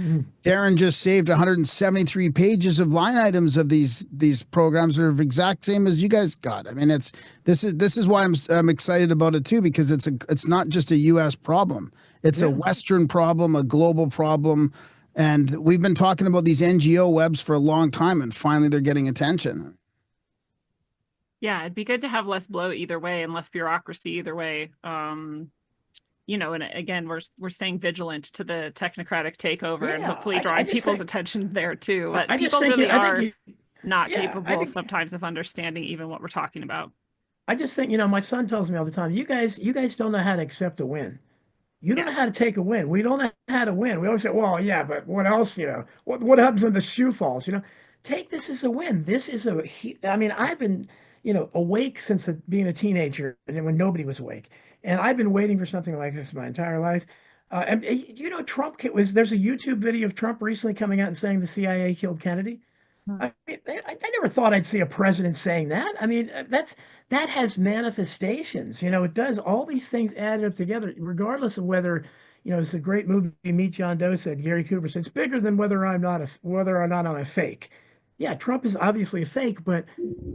Darren just saved 173 pages of line items of these programs that are exact same as you guys got. I mean, this is why I'm excited about it too, because it's not just a U.S. problem. It's a Western problem, a global problem, and we've been talking about these NGO webs for a long time, and finally they're getting attention. Yeah, it'd be good to have less bloat either way and less bureaucracy either way. And again, we're staying vigilant to the technocratic takeover and Yeah, hopefully I drawing just people's think- attention there too. But I just people think really I are think not yeah, I capable think- sometimes of understanding even what we're talking about. I just think, my son tells me all the time, you guys don't know how to accept a win. You don't know how to take a win. We don't know how to win. We always say, well, yeah, but what else, what happens when the shoe falls, take this as a win. This is I mean, I've been, awake since being a teenager and when nobody was awake. And I've been waiting for something like this my entire life. Trump there's a YouTube video of Trump recently coming out and saying the CIA killed Kennedy. I mean, I never thought I'd see a president saying that. I mean, that has manifestations. You know, it does all these things added up together, regardless of whether, you know, it's a great movie. Meet John Doe said, Gary Cooper said, it's bigger than whether or not I'm a fake. Yeah, Trump is obviously a fake, but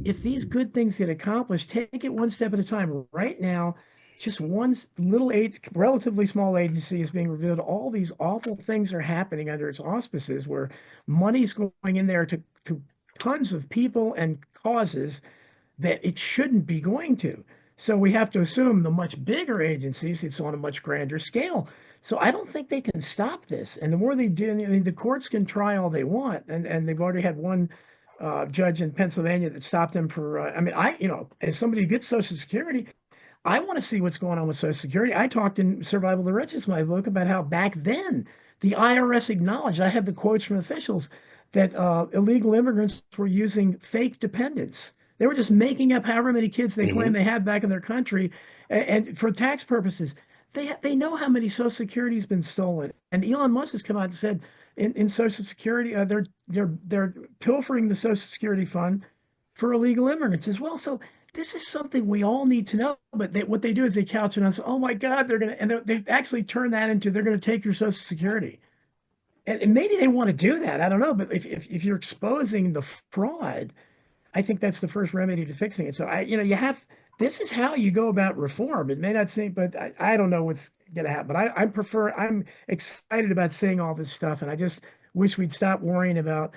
if these good things get accomplished, take it one step at a time. Right now, just one little relatively small agency is being revealed. All these awful things are happening under its auspices, where money's going in there to tons of people and causes that it shouldn't be going to. So we have to assume the much bigger agencies, it's on a much grander scale. So I don't think they can stop this. And the more they do, I mean, the courts can try all they want, and they've already had one judge in Pennsylvania that stopped him for. I mean, you know, as somebody who gets Social Security, I want to see what's going on with Social Security. I talked in Survival of the Richest, my book, about how back then the IRS acknowledged, I have the quotes from officials, that illegal immigrants were using fake dependents. They were just making up however many kids they claimed they had back in their country, and for tax purposes. They know how many Social Security has been stolen. And Elon Musk has come out and said in Social Security, they're pilfering the Social Security fund for illegal immigrants as well. So this is something we all need to know. But what they do is they couch it on, oh my God, they actually turn that into, they're going to take your Social Security. And maybe they want to do that. I don't know. But if you're exposing the fraud, I think that's the first remedy to fixing it. So this is how you go about reform. It may not seem, but I don't know what's going to happen. But I'm excited about seeing all this stuff. And I just wish we'd stop worrying about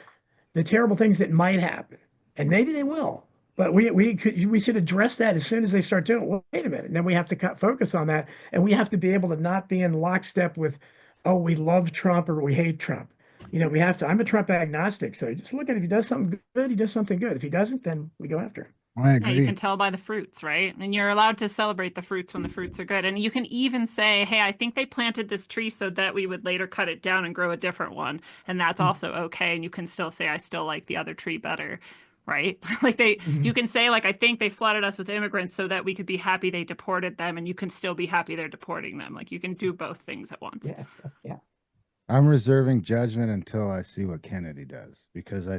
the terrible things that might happen. And maybe they will. But we should address that as soon as they start doing it. Well, wait a minute. And then we have to focus on that. And we have to be able to not be in lockstep with, oh, we love Trump or we hate Trump. You know, we have to. I'm a Trump agnostic. So just look at, if he does something good, he does something good. If he doesn't, then we go after him. I Yeah, agree. you can tell by the fruits, right? And you're allowed to celebrate the fruits when the fruits are good. And you can even say, hey, I think they planted this tree so that we would later cut it down and grow a different one. And that's also okay. And you can still say, I still like the other tree better, right? Like you can say, like, I think they flooded us with immigrants so that we could be happy they deported them. And you can still be happy they're deporting them. Like, you can do both things at once. Yeah. I'm reserving judgment until I see what Kennedy does, because I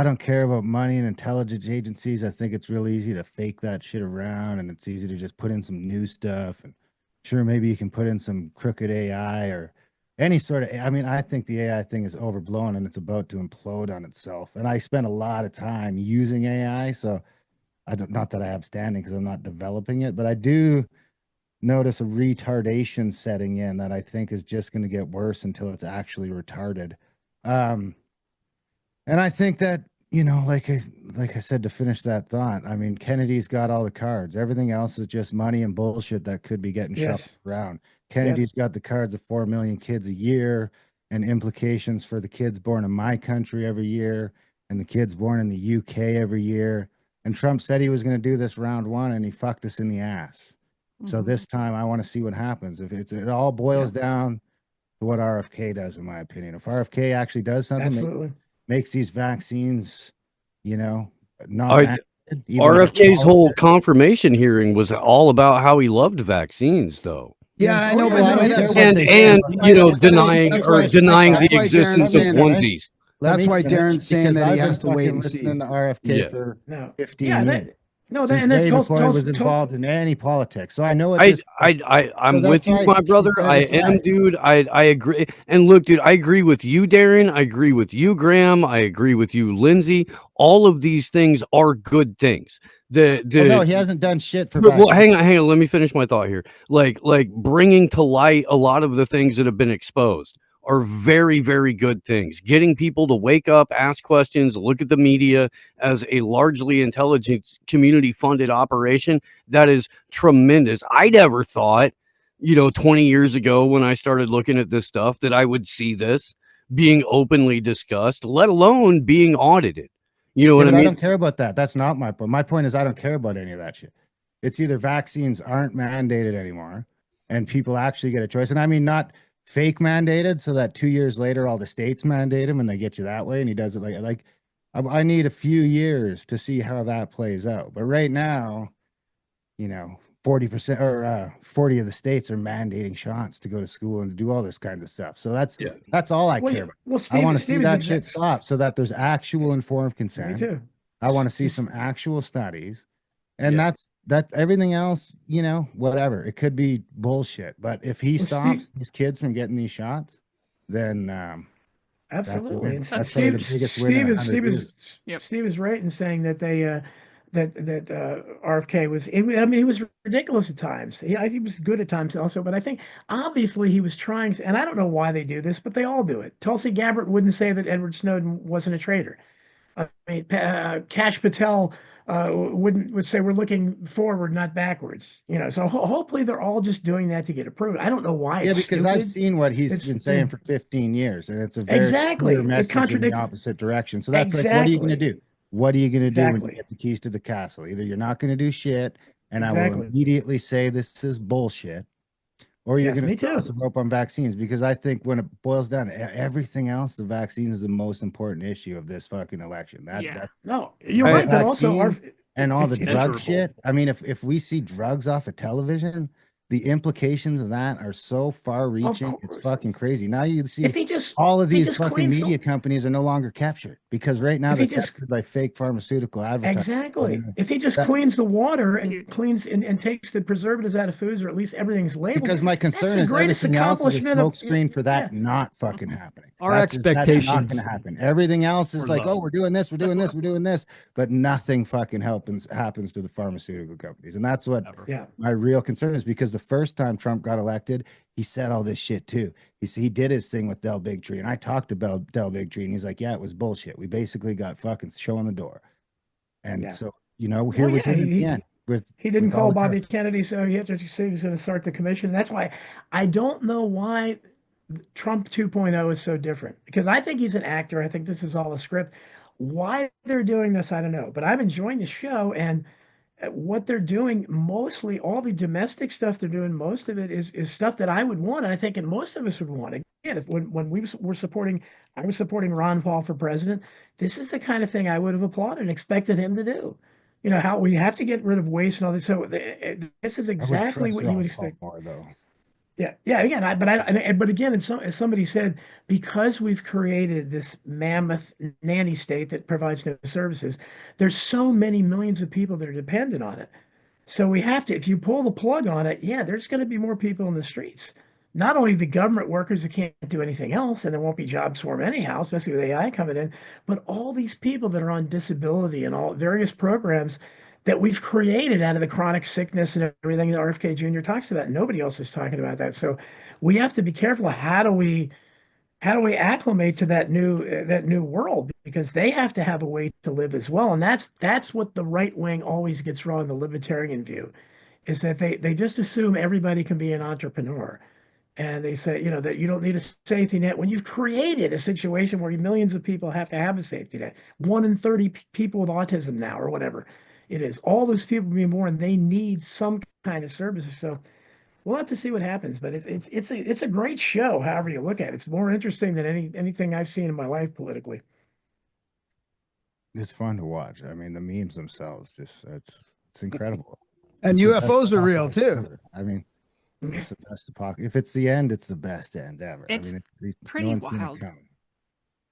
don't care about money and intelligence agencies. I think it's real easy to fake that shit around, and it's easy to just put in some new stuff. And sure, maybe you can put in some crooked AI or any sort of, I mean, I think the AI thing is overblown and it's about to implode on itself. And I spend a lot of time using AI. So not that I have standing because I'm not developing it, but I do notice a retardation setting in that I think is just going to get worse until it's actually retarded. And I think that, you know, like I said, to finish that thought, I mean, Kennedy's got all the cards. Everything else is just money and bullshit that could be getting shuffled around. Kennedy's got the cards of 4 million kids a year and implications for the kids born in my country every year and the kids born in the UK every year. And Trump said he was going to do this round one and he fucked us in the ass. So this time I want to see what happens. If it all boils down to what RFK does, in my opinion. If RFK actually does something, makes these vaccines, you know, not RFK's whole confirmation hearing was all about how he loved vaccines, though. Yeah, I know, but and you know, denying the existence of onesies. That's why Darren's saying that he has to wait and see. To RFK for 15 years. No, and that's before he was involved in any politics. So I know what I'm with you, my brother. I am, dude. I agree. And look, dude, I agree with you, Darren. I agree with you, Graham. I agree with you, Lindsay. All of these things are good things. No, he hasn't done shit for. Well, hang on. Let me finish my thought here. Like bringing to light a lot of the things that have been exposed are very, very good things. Getting people to wake up, ask questions, look at the media as a largely intelligence community funded operation. That is tremendous. I never thought, 20 years ago when I started looking at this stuff, that I would see this being openly discussed, let alone being audited. You know what I mean? I don't care about that. That's not my point. My point is I don't care about any of that shit. It's either vaccines aren't mandated anymore and people actually get a choice. And I mean, not fake mandated so that 2 years later all the states mandate him and they get you that way, and he does it like I need a few years to see how that plays out. But right now, 40% or 40 of the states are mandating shots to go to school and to do all this kind of stuff. So that's all I Well, care about. well, I Steve, want to Steve see is that shit exact. stop so that there's actual informed Me consent. too. I want to see some actual studies. And that's everything else, you know, whatever. It could be bullshit. But if he Well, stops Steve, these kids from getting these shots, then that's a absolutely. win. And That's probably the biggest win in 100 years. Steve is right in saying that they that RFK was. I mean, he was ridiculous at times. I think he was good at times also. But I think obviously he was trying to, and I don't know why they do this, but they all do it. Tulsi Gabbard wouldn't say that Edward Snowden wasn't a traitor. I mean, Kash Patel would say we're looking forward, not backwards. You know, so hopefully they're all just doing that to get approved. I don't know why Yeah, it's because I've stupid. seen what he's It's been saying for 15 years, and it's a very exactly clear it message in the contradicts opposite direction. So that's like, what are you going to exactly do? What are you going to do when you exactly get the keys to the castle? Either you're not going to do shit, and I will exactly. immediately say this is bullshit, or you're Yes, going me to throw us too. a rope on vaccines. Because I think when it boils down to everything else, the vaccines is the most important issue of this fucking election. Yeah. No, you're I- right, but also our Vaccines and all the it's drug Miserable. shit. I mean, if we see drugs off of television, the implications of that are so far of reaching. It's course. fucking crazy. Now you can see If he just all of if he these just fucking cleans media the companies are no longer captured because right now if they're he just captured by fake pharmaceutical advertising. exactly if he just That- cleans the water and Dude. cleans and takes the preservatives out of foods, or at least everything's labeled, because my that's concern the is greatest everything else is a accomplishment of smokescreen for yeah. that not fucking happening. Our That's not going expectations to happen. Everything else is were like, low. oh, we're doing this, we're doing this, we're doing this, but nothing fucking happens to the pharmaceutical companies, and that's what Ever. Yeah. my real concern is. Because the first time Trump got elected, he said all this shit too. He did his thing with Del Bigtree, and I talked to Del Bigtree, and he's like, yeah, it was bullshit. We basically got fucking show on the door, and Yeah. so you know, here Well, we yeah, did it again with he didn't with all call the Bobby crap. Kennedy, so he had to say he was going to start the commission. That's why I don't know why Trump 2.0 is so different, because I think he's an actor. I think this is all a script. Why they're doing this, I don't know. But I'm enjoying the show, and what they're doing, mostly all the domestic stuff they're doing, most of it is stuff that I would want, and I think and most of us would want. Again, if when we were supporting, I was supporting Ron Paul for president. This is the kind of thing I would have applauded and expected him to do. You know how we have to get rid of waste and all this. So this is I would exactly trust what you would Ron Paul expect. more though. Yeah, yeah. Again, but again, as somebody said, because we've created this mammoth nanny state that provides no services, there's so many millions of people that are dependent on it. So we have to, if you pull the plug on it, yeah, there's going to be more people in the streets. Not only the government workers who can't do anything else, and there won't be jobs for them anyhow, especially with AI coming in, but all these people that are on disability and all various programs that we've created out of the chronic sickness and everything that RFK Jr. talks about. Nobody else is talking about that. So we have to be careful. How do we acclimate to that new world, because they have to have a way to live as well, and that's what the right wing always gets wrong. The libertarian view is that they just assume everybody can be an entrepreneur, and they say, that you don't need a safety net when you've created a situation where millions of people have to have a safety net. 1 in 30 people with autism now, or whatever it is, all those people being born, they need some kind of services. So we'll have to see what happens, but it's a great show. However you look at it, it's more interesting than anything I've seen in my life politically. It's fun to watch. I mean, the memes themselves, just it's incredible. And It's the best UFOs are real apocalypse too. ever. I mean, it's the best apocalypse. If it's the end, it's the best end ever. I mean, It's no pretty one's seen it wild. coming.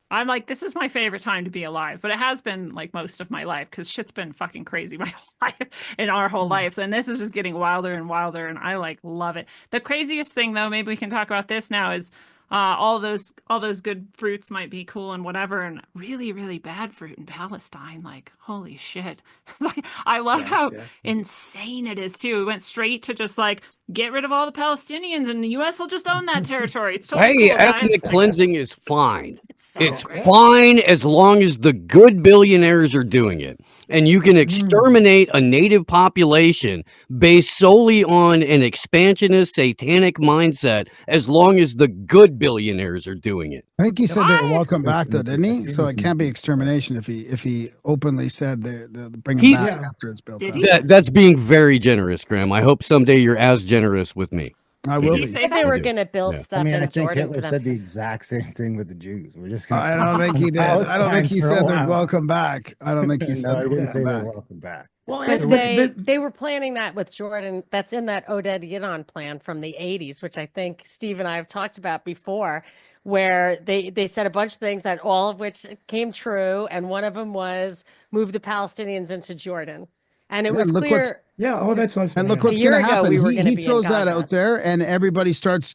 I'm like, this is my favorite time to be alive, but it has been like most of my life because shit's been fucking crazy my whole life and our whole lives. And this is just getting wilder and wilder, and I like love it. The craziest thing, though, maybe we can talk about this now, is all those good fruits might be cool and whatever, and really, really bad fruit in Palestine. Like, holy shit. Like, I love how insane it is too. We went straight to just like get rid of all the Palestinians and the US will just own that territory. It's totally Hey, cool, guys. ethnic cleansing is fine. It's so It's great. fine as long as the good billionaires are doing it. And you can exterminate a native population based solely on an expansionist satanic mindset as long as the good billionaires are doing it. I think he said they were Why? welcome back, though, didn't he? So it can't be extermination if he openly said they'll bring him He- back Yeah. after it's built Did up. he? That's being very generous, Graham. I hope someday you're as generous with me. I Did will he be. say But they that? were do. going to build Yeah. stuff I mean, in I think Jordan Hitler for them. said the exact same thing with the Jews. We're just going to I don't think he did. I don't think he said they're welcome back. I don't think he said No, they he were didn't say welcome they're back. welcome back. Well, But and they were planning that with Jordan. That's in that Oded Yinon plan from the 80s, which I think Steve and I have talked about before, where they said a bunch of things that all of which came true, and one of them was move the Palestinians into Jordan. And it Yeah, was and look what's clear yeah, oh, that's what's and look gonna what's year going to ago, happen. we were gonna He be in throws that Gaza. out there, and everybody starts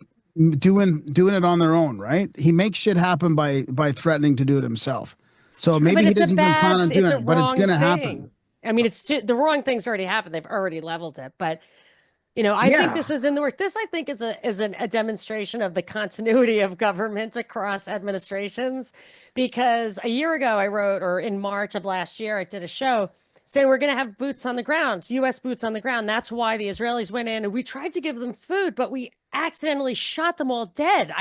doing it on their own, right? He makes shit happen by threatening to do it himself. So True, maybe but he it's a doesn't even plan on bad, it's doing a it, but it's wrong going to thing. happen. I mean, the wrong thing's already happened. They've already leveled it, but I think this Yeah. was in the work. This, I think, is a demonstration of the continuity of government across administrations. Because a year ago, I wrote, or in March of last year, I did a show saying we're going to have boots on the ground, U.S. boots on the ground. That's why the Israelis went in, and we tried to give them food, but we accidentally shot them all dead.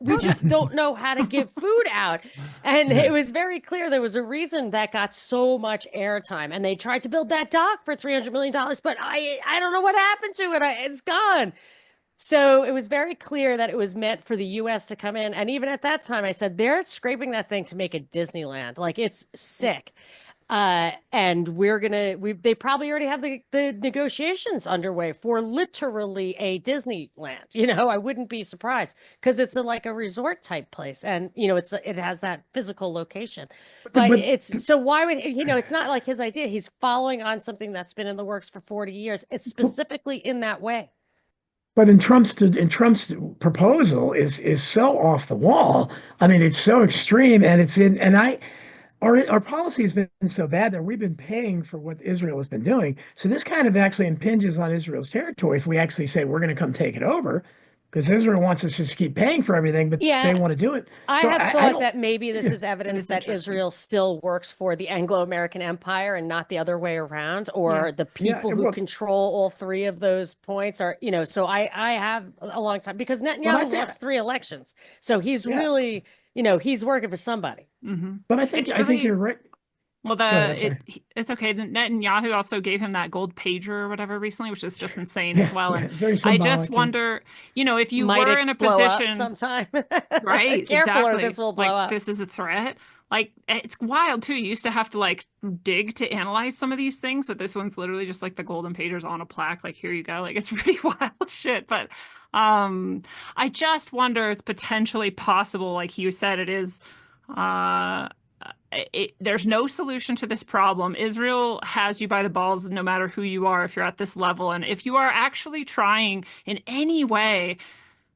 We just don't know how to give food out. And it was very clear there was a reason that got so much airtime. And they tried to build that dock for $300 million, but I don't know what happened to it. It's gone. So it was very clear that it was meant for the U.S. to come in. And even at that time, I said, they're scraping that thing to make a Disneyland. Like, it's sick. And they probably already have the negotiations underway for literally a Disneyland. I wouldn't be surprised because it's like a resort type place. And, it has that physical location, but it's, so why would, it's not like his idea. He's following on something that's been in the works for 40 years. It's specifically in that way. But in Trump's proposal is so off the wall. I mean, it's so extreme, and our policy has been so bad that we've been paying for what Israel has been doing. So this kind of actually impinges on Israel's territory if we actually say we're going to come take it over, because Israel wants us to just keep paying for everything, but Yeah. they want to do it. I So have thought don't- that maybe this is evidence that Israel still works for the Anglo-American Empire and not the other way around, or the people who well- control all three of those points are, so I have a long time because Netanyahu lost 3 elections. So he's really, he's working for somebody. Mm-hmm. But I think you're right. Well, ahead, it's okay. Netanyahu also gave him that gold pager or whatever recently, which is just insane as well. And very I just symbolic, wonder, if you Might were it in a blow up position, sometime, right? Careful, exactly. or this will blow like, up. This is a threat. Like, it's wild too. You used to have to dig to analyze some of these things, but this one's literally just like the golden pagers on a plaque. Like, here you go. Like, it's really wild shit. But I just wonder, it's potentially possible, like you said, it is. There's no solution to this problem. Israel has you by the balls no matter who you are if you're at this level. And if you are actually trying in any way,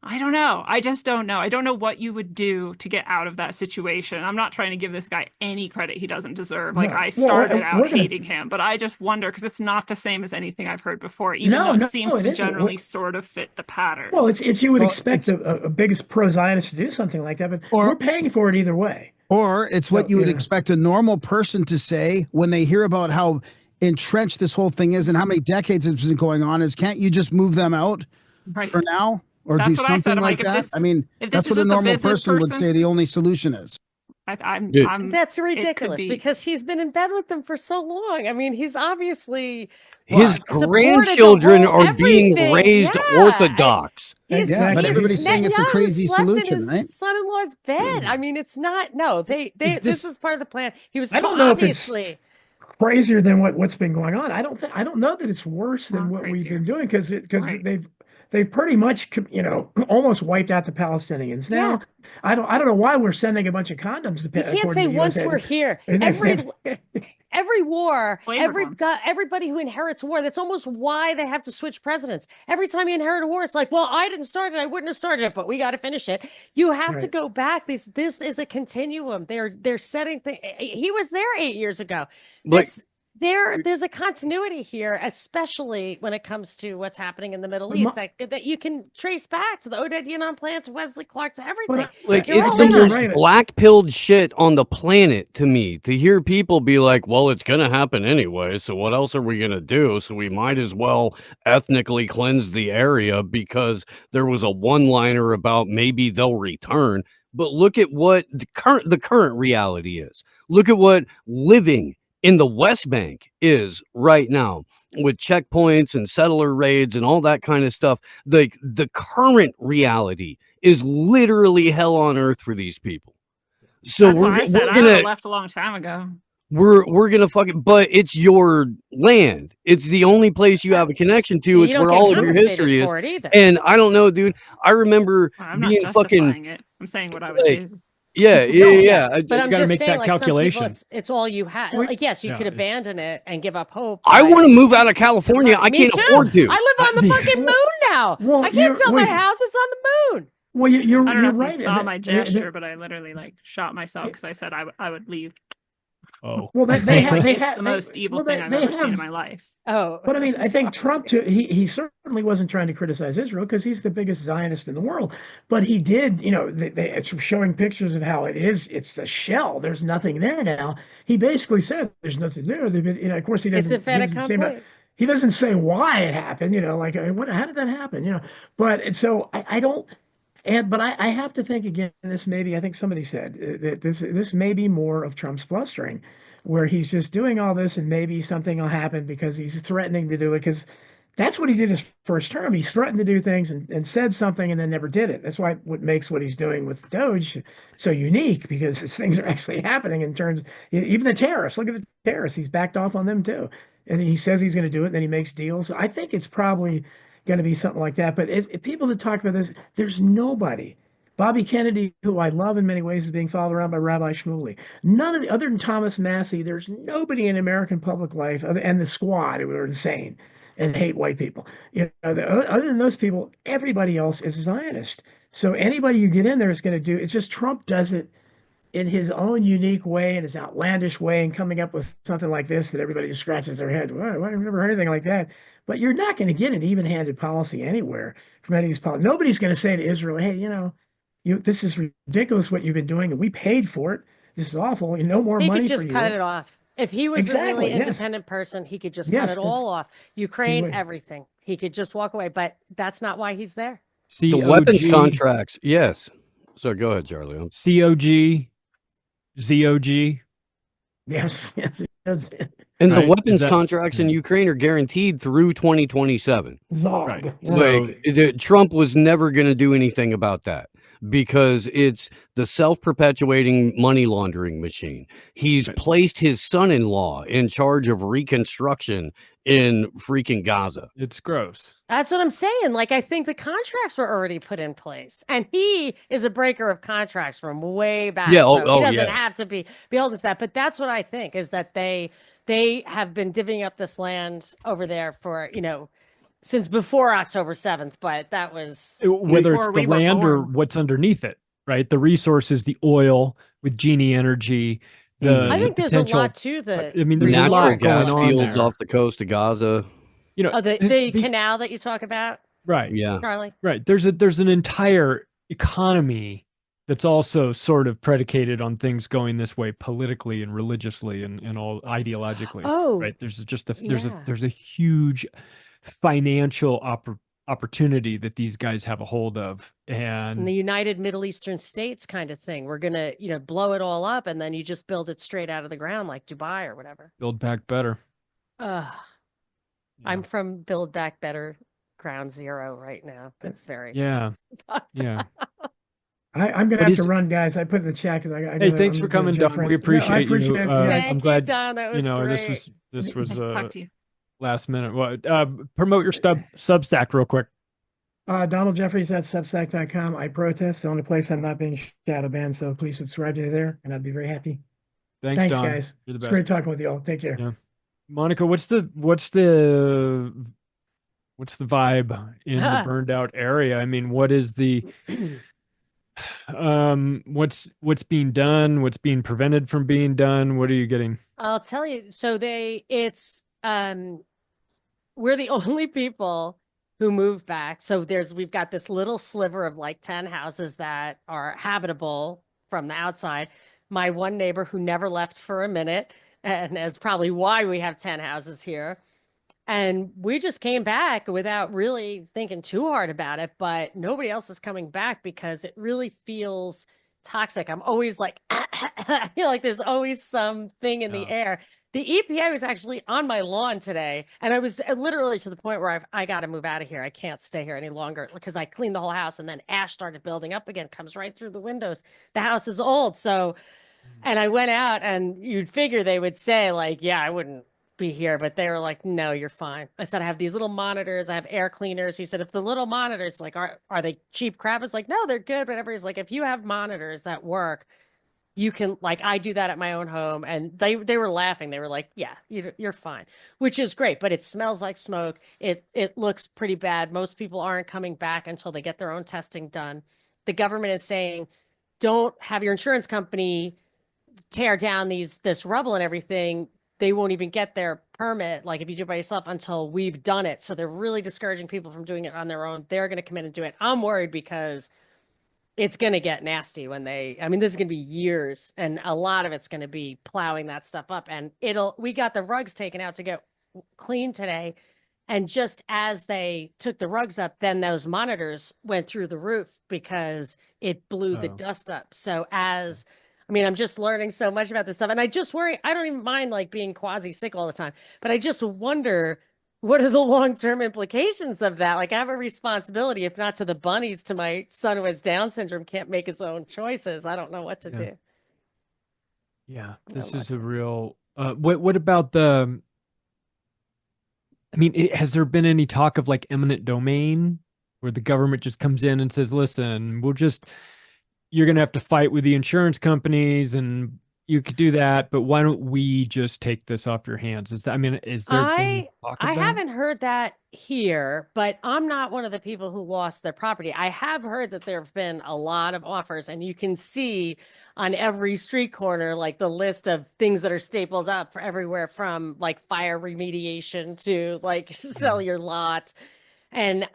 I don't know. I just don't know. I don't know what you would do to get out of that situation. I'm not trying to give this guy any credit he doesn't deserve. Like, No. I started Well, out we're gonna- hating him, but I just wonder because it's not the same as anything I've heard before, even though it seems it to isn't. generally sort of fit the pattern. Well, it's you would Well, expect a biggest pro-Zionist to do something like that, but Or- we're paying for it either way. Or it's what So, you would yeah. expect a normal person to say when they hear about how entrenched this whole thing is and how many decades it's been going on is, can't you just move them out Right. for now? Or That's do what I said. something I'm like like, if that? this- I mean, if this that's is what a just a normal business person would person- say the only solution is. I'm That's it could ridiculous be- because he's been in bed with them for so long. I mean, he's obviously His supported the grandchildren whole are being everything. raised Yeah. Orthodox. He's, Yeah, but he's- everybody's saying it's a Netanyahu crazy slept solution, in his right? son-in-law's bed. I mean, it's not. No, this this- is part of the plan. He was I don't know if it's obviously. crazier than what's been going on. I don't know that it's worse than Not what we've crazier. been doing because Right. they've pretty much almost wiped out the Palestinians. Now Yeah. I don't know why we're sending a bunch of condoms to. You can't say once we're here. Every war, Flavored ones. everybody who inherits war, that's almost why they have to switch presidents. Every time you inherit a war, it's like, well, I didn't start it, I wouldn't have started it, but we got to finish it. You have to Right. go back. This is a continuum. They're setting things. He was there 8 years ago. Like- There's a continuity here, especially when it comes to what's happening in the Middle But East that you can trace back to the Oded Yinon plan, to Wesley Clark, to everything. Like, You're it's all the in on most it. Right. black-pilled shit on the planet to me to hear people be like, well, it's going to happen anyway, so what else are we going to do? So we might as well ethnically cleanse the area because there was a one-liner about maybe they'll return. But look at what the current reality is. Look at what living in the West Bank is right now with checkpoints and settler raids and all that kind of stuff. The current reality is literally hell on earth for these people. So That's why I said I would have left a long time ago. we're gonna fucking, but it's your land. It's the only place you have a connection to. You It's don't where get all of your compensated history is. for it either. And I don't know, dude. I remember I'm not being justifying fucking it. I'm saying what I would like, do. yeah. But I'm gotta just make saying, that like, some people, calculation. it's all you have. Well, Like, yes, you yeah, could it's- abandon it and give up hope. I but- want to move out of California. I Me can't too. afford to. I live on the fucking moon now. Well, I can't you're- sell my wait. house. It's on the moon. Well, you're I don't know if right. you saw and my that- gesture, but I literally like shot myself because I said I would leave. Oh, Well, they have. It's the most evil thing I've ever seen in my life. Oh, But I mean, I think sorry. Trump, too, he certainly wasn't trying to criticize Israel because he's the biggest Zionist in the world. But he did, it's showing pictures of how it is. It's the shell. There's nothing there now. He basically said there's nothing there. They've been, of course, he It's a doesn't. fait accompli. He doesn't say why it happened. Like how did that happen? But and so I don't. But I have to think again. This maybe I think somebody said that this may be more of Trump's blustering, where he's just doing all this, and maybe something will happen because he's threatening to do it. Because that's what he did his first term. He's threatened to do things and said something and then never did it. That's why what makes what he's doing with Doge so unique, because these things are actually happening in terms. Even the tariffs. Look at the tariffs. He's backed off on them too, and he says he's going to do it. And then he makes deals. I think it's probably going to be something like that. But people that talk about this, there's nobody. Bobby Kennedy, who I love in many ways, is being followed around by Rabbi Shmuley. None of the other than Thomas Massey, there's nobody in American public life and the squad who are insane and hate white people. Other than those people, everybody else is Zionist. So anybody you get in there is going to do. It's just Trump does it in his own unique way and his outlandish way, and coming up with something like this that everybody just scratches their head. Well, I've never heard anything like that. But you're not going to get an even-handed policy anywhere from any of these policies. Nobody's going to say to Israel, "Hey, this is ridiculous what you've been doing, and we paid for it. This is awful. No more He money could for just you." cut it off. If he was a Exactly, really yes. independent person, he could just Yes, cut it that's- all off. Ukraine, would. everything. He could just walk away. But that's not why he's there. The weapons COG, contracts, yes. So go ahead, Charlie. COG, ZOG. Yes, yes. And the Right, weapons is that- contracts in Ukraine are guaranteed through 2027. Log. Right. Yeah. So- Trump was never going to do anything about that because it's the self-perpetuating money laundering machine. He's Right. placed his son-in-law in charge of reconstruction in freaking Gaza. It's gross. That's what I'm saying. Like, I think the contracts were already put in place, and he is a breaker of contracts from way back. Yeah, so oh, he doesn't yeah. have to be beholden to that. But that's what I think is that they have been divvying up this land over there for since before October 7th. But that was Whether Before it's the we were land or born. what's underneath it, right? The resources, the oil with Genie Energy. The I think there's potential- a lot to the I mean, The there's a natural lot gas going on fields there. off the coast of Gaza. the canal that you talk about, Right. Yeah. Charlie. Right. There's an entire economy that's also sort of predicated on things going this way politically and religiously and all ideologically. Oh, Right. There's yeah. there's a huge financial opportunity that these guys have a hold of. And And the United Middle Eastern States kind of thing. We're gonna, blow it all up, and then you just build it straight out of the ground, like Dubai or whatever. Build Back Better. Ugh. I'm from Build Back Better Ground Zero right now. That's very Yeah. fucked Yeah. I'm gonna What have to is- run, guys. I put in the chat because Hey, thanks for coming, Don. We appreciate you. it. Uh, Thank I'm you, glad, Don. That was great. this was Nice to talk to you. last minute. Well, promote your Substack real quick. Donald Jeffries at Substack.com. I protest. The only place I'm not being shadow banned, so please subscribe to there, and I'd be very happy. Thanks, Don. guys. You're the It's best. great talking with you all. Take care. Yeah. Monica, what's the vibe in the burned out area? I mean, what is the what's being done? What's being prevented from being done? What are you getting? I'll tell you. So we're the only people who moved back. So we've got this little sliver of like 10 houses that are habitable from the outside. My one neighbor who never left for a minute, and that's probably why we have 10 houses here. And we just came back without really thinking too hard about it, but nobody else is coming back because it really feels toxic. I'm always like, like there's always something in the air The EPA was actually on my lawn today, and I was literally to the point where I got to move out of here. I can't stay here any longer because I cleaned the whole house, and then ash started building up again, comes right through the windows. The house is old, so, and I went out, and you'd figure they would say, like, yeah, I wouldn't be here, but they were like, no, you're fine. I said, I have these little monitors, I have air cleaners. He said, if the little monitors, like, are they cheap crap? It's like, no, they're good, whatever. He's like, if you have monitors that work, you can, like, I do that at my own home. And they were laughing. They were like, yeah, you're fine, which is great, but it smells like smoke. It looks pretty bad. Most people aren't coming back until they get their own testing done. The government is saying, don't have your insurance company tear down this rubble and everything. They won't even get their permit, like if you do it by yourself, until we've done it. So they're really discouraging people from doing it on their own. They're going to come in and do it. I'm worried because it's going to get nasty when I mean, this is going to be years, and a lot of it's going to be plowing that stuff up. And we got the rugs taken out to get clean today. And just as they took the rugs up, then those monitors went through the roof because it blew the dust up. So I'm just learning so much about this stuff. And I just worry, I don't even mind like being quasi sick all the time, but I just wonder, what are the long-term implications of that? Like, I have a responsibility, if not to the bunnies, to my son who has Down syndrome, can't make his own choices. I don't know what to do. Yeah, this is a real, what about the, I mean, has there been any talk of like eminent domain where the government just comes in and says, listen, you're going to have to fight with the insurance companies and you could do that, but why don't we just take this off your hands? Is there been talk of I that? haven't heard that here, but I'm not one of the people who lost their property. I have heard that there have been a lot of offers, and you can see on every street corner, like the list of things that are stapled up for everywhere from like fire remediation to like sell your lot. And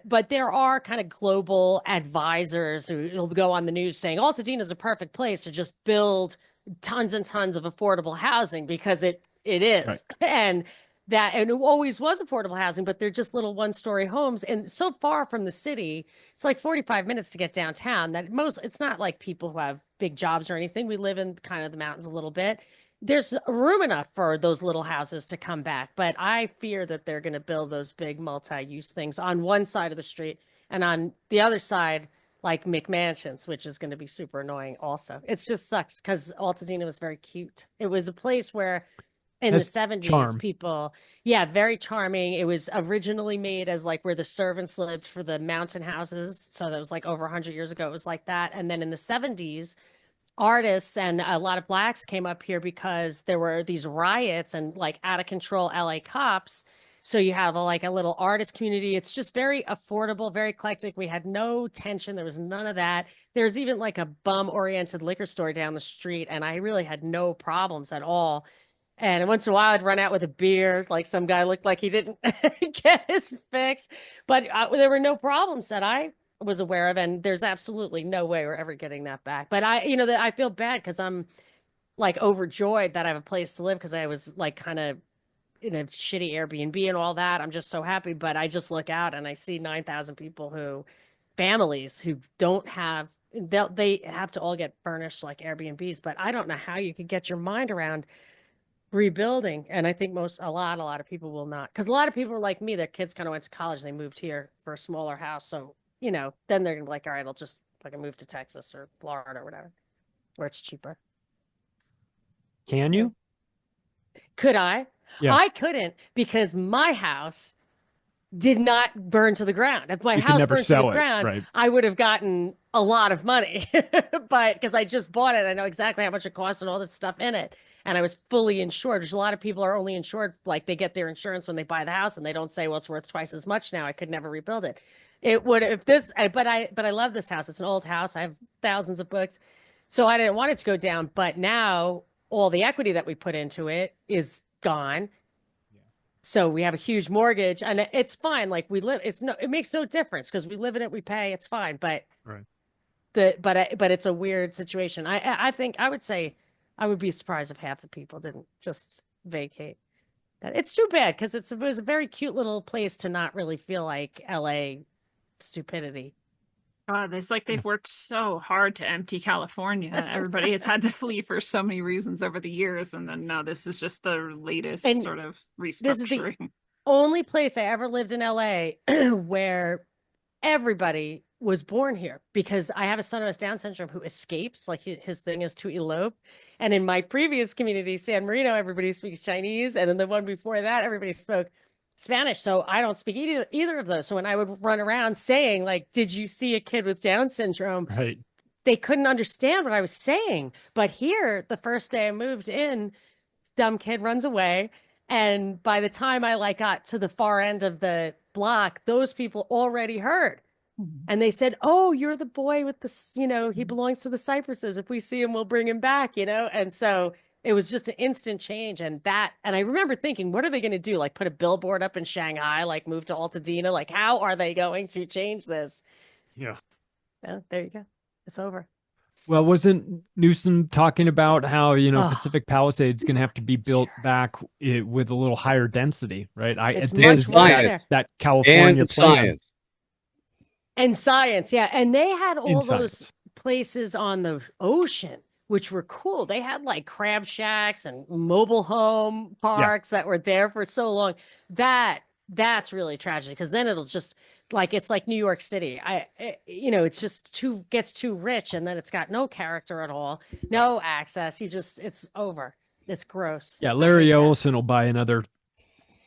but there are kind of global advisors who will go on the news saying Altadena is a perfect place to just build tons and tons of affordable housing, because it is. Right. And it always was affordable housing, but they're just little one-story homes, and so far from the city, it's like 45 minutes to get downtown. It's not like people who have big jobs or anything. We live in kind of the mountains a little bit. There's room enough for those little houses to come back, but I fear that they're going to build those big multi-use things on one side of the street, and on the other side, like McMansions, which is going to be super annoying also. It just sucks because Altadena was very cute. It was a place where in the 70s, people, very charming. It was originally made as like where the servants lived for the mountain houses. So that was like over 100 years ago. It was like that. And then in the 70s, artists and a lot of blacks came up here because there were these riots and like out of control LA cops. So you have a little artist community. It's just very affordable, very eclectic. We had no tension. There was none of that. There's even like a bum-oriented liquor store down the street, and I really had no problems at all. And once in a while, I'd run out with a beer. Like some guy looked like he didn't get his fix, but there were no problems that I was aware of. And there's absolutely no way we're ever getting that back. But I feel bad because I'm like overjoyed that I have a place to live, because I was like kind of in a shitty Airbnb and all that. I'm just so happy. But I just look out and I see 9,000 families who don't have, they have to all get furnished like Airbnbs. But I don't know how you could get your mind around rebuilding. And I think a lot of people will not, because a lot of people are like me, their kids kind of went to college, they moved here for a smaller house. So, then they're gonna be like, all right, I'll just fucking move to Texas or Florida or whatever, where it's cheaper. Can you? Could I? Yeah. I couldn't, because my house did not burn to the ground. If my You could house never burned to the sell it, ground, right. I would have gotten a lot of money. But because I just bought it, I know exactly how much it costs and all this stuff in it. And I was fully insured. There's a lot of people are only insured, like they get their insurance when they buy the house, and they don't say, well, it's worth twice as much now. I could never rebuild it. It would, but I love this house. It's an old house. I have thousands of books. So I didn't want it to go down. But now all the equity that we put into it is gone. So we have a huge mortgage, and it's fine. Like it makes no difference because we live in it, we pay, it's fine. But Right. but it's a weird situation. I think I would say I would be surprised if half the people didn't just vacate. That it's too bad, because it was a very cute little place to not really feel like LA stupidity. God, it's like they've worked so hard to empty California. Everybody has had to flee for so many reasons over the years, and then now this is just the latest And sort of this is the restructuring. only place I ever lived in LA where everybody was born here, because I have a son who has Down syndrome who escapes, like his thing is to elope. And in my previous community, San Marino, everybody speaks Chinese. And in the one before that, everybody spoke Spanish. So I don't speak either of those. So when I would run around saying, like, did you see a kid with Down syndrome? Right. They couldn't understand what I was saying. But here, the first day I moved in, dumb kid runs away. And by the time I like got to the far end of the block, those people already heard. And they said, oh, you're the boy with the, he belongs to the cypresses. If we see him, we'll bring him back, And so it was just an instant change. And I remember thinking, what are they going to do? Like put a billboard up in Shanghai, like move to Altadena? Like, how are they going to change this? Yeah. Well, there you go. It's over. Well, wasn't Newsom talking about how, Oh. Pacific Palisades going to have to be built back with a little higher density, right? It's this much is worse science. there. that California And plan. science. And science, yeah. And they had all In those science. places on the ocean, which were cool. They had like crab shacks and mobile home parks that were there for so long. That's really tragic, because then it'll just it's like New York City. It's just gets too rich, and then it's got no character at all, no access. It's over. It's gross. Yeah, Larry Yeah. Ellison will buy another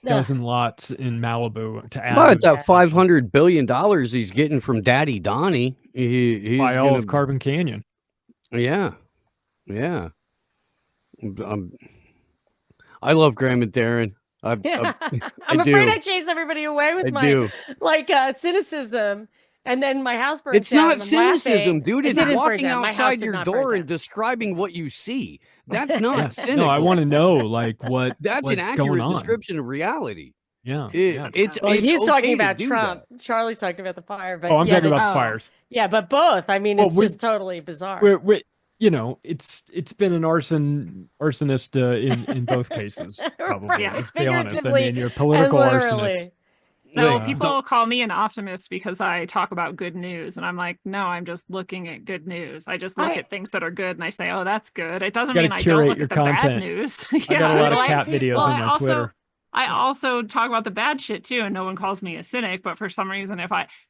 Ugh. dozen lots in Malibu to add. But to that $500 billion he's getting from Daddy Donnie, he's buy all gonna, of Carbon Canyon. Yeah. I love Graham and Darren. I'm I afraid do. I chase everybody away with I my do. cynicism, and then my house burns It's down. not and I'm cynicism, laughing. dude. It It's didn't burn walking down. My house outside did your not burn door and down. describing what you see. That's not Yeah. cynical. No, I want to know what That's an what's going accurate on. description of reality. Yeah. It's Well, he's okay talking to about do Trump. that. Charlie's talking about the fire. But Oh, I'm talking about the oh. fires. Yeah, but both. I mean, Well, it's just totally bizarre. We're it's been an arsonist in both cases, probably. Right. Let's be honest. I Figuratively mean, you're a political and arsonist. literally. No, Yeah. people call me an optimist because I talk about good news. And I'm like, no, I'm just looking at good news. I just look at things that are good and I say, oh, that's good. It doesn't You mean gotta I don't curate look your at the content. bad news. I got a lot of well, cat videos well, on my Twitter. I also talk about the bad shit too, and no one calls me a cynic. But for some reason,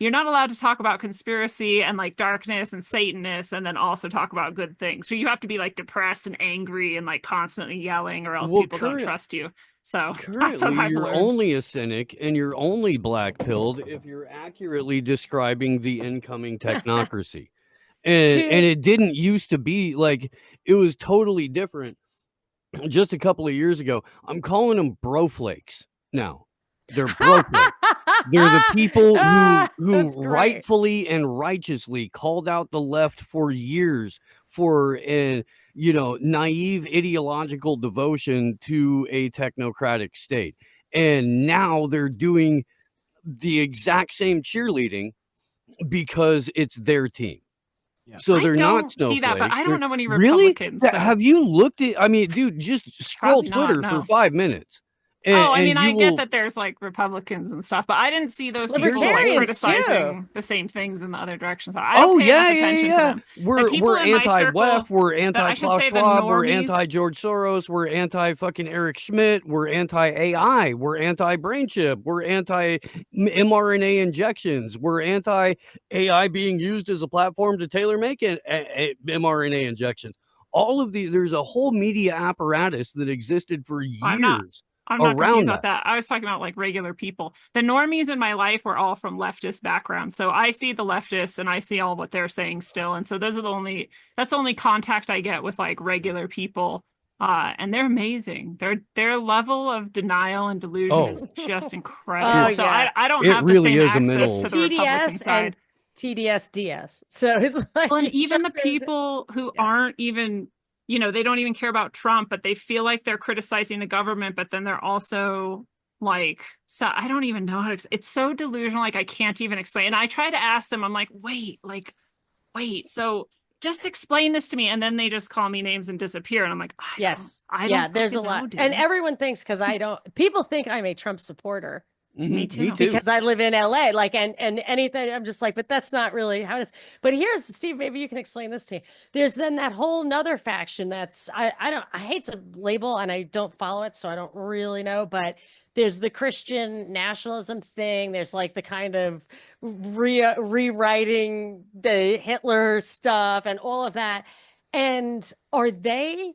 you're not allowed to talk about conspiracy and like darkness and Satanists, and then also talk about good things. So you have to be like depressed and angry and like constantly yelling, or else people don't trust you. So that's what Currently, I've you're learned. only a cynic and you're only black-pilled if you're accurately describing the incoming technocracy. And it didn't used to be like, it was totally different. Just a couple of years ago, I'm calling them broflakes now. They're broflakes. They're the people who That's great. rightfully and righteously called out the left for years for naive ideological devotion to a technocratic state. And now they're doing the exact same cheerleading because it's their team. Yeah. So they're I don't not snowflakes. see that, but I don't know any Really? Republicans. So. Have you looked at? I mean, dude, just scroll Probably not, Twitter no. for 5 minutes. I mean, and I you get will- that there's like Republicans and stuff, but I didn't see those people like Libertarians, criticizing too. the same things in the other direction. So I don't Oh pay yeah, enough attention to them. We're people in my anti-WEF, circle we're I anti should Klaus say the Schwab, we're normies- anti George Soros, we're anti fucking Eric Schmidt, we're anti AI, we're anti brain chip, we're anti mRNA injections, we're anti AI being used as a platform to tailor make mRNA injections. All of these, there's a whole media apparatus that existed for years. I'm not around confused about that. I was talking about like regular people. The normies in my life were all from leftist backgrounds. So I see the leftists and I see all what they're saying still. And so that's the only contact I get with like regular people. And they're amazing. Their level of denial and delusion is just incredible. Oh, so yeah. I don't It have really the is a same mental- access to the Republican TDS side. and TDS DS. So it's like Well, and even the people who aren't even, they don't even care about Trump, but they feel like they're criticizing the government, but then they're also like, so I don't even know how to, it's so delusional. Like I can't even explain. And I try to ask them, I'm like, wait, so just explain this to me. And then they just call me names and disappear. And I'm like, I don't there's a fucking lot. know, dude. And everyone thinks, because people think I'm a Trump supporter. Me too. because I live in LA. Like, and anything, I'm just like, but that's not really how it is. But here's Steve, maybe you can explain this to me. There's then that whole nother faction that's I hate to label and I don't follow it, so I don't really know, but there's the Christian nationalism thing. There's like the kind of rewriting the Hitler stuff and all of that. And are they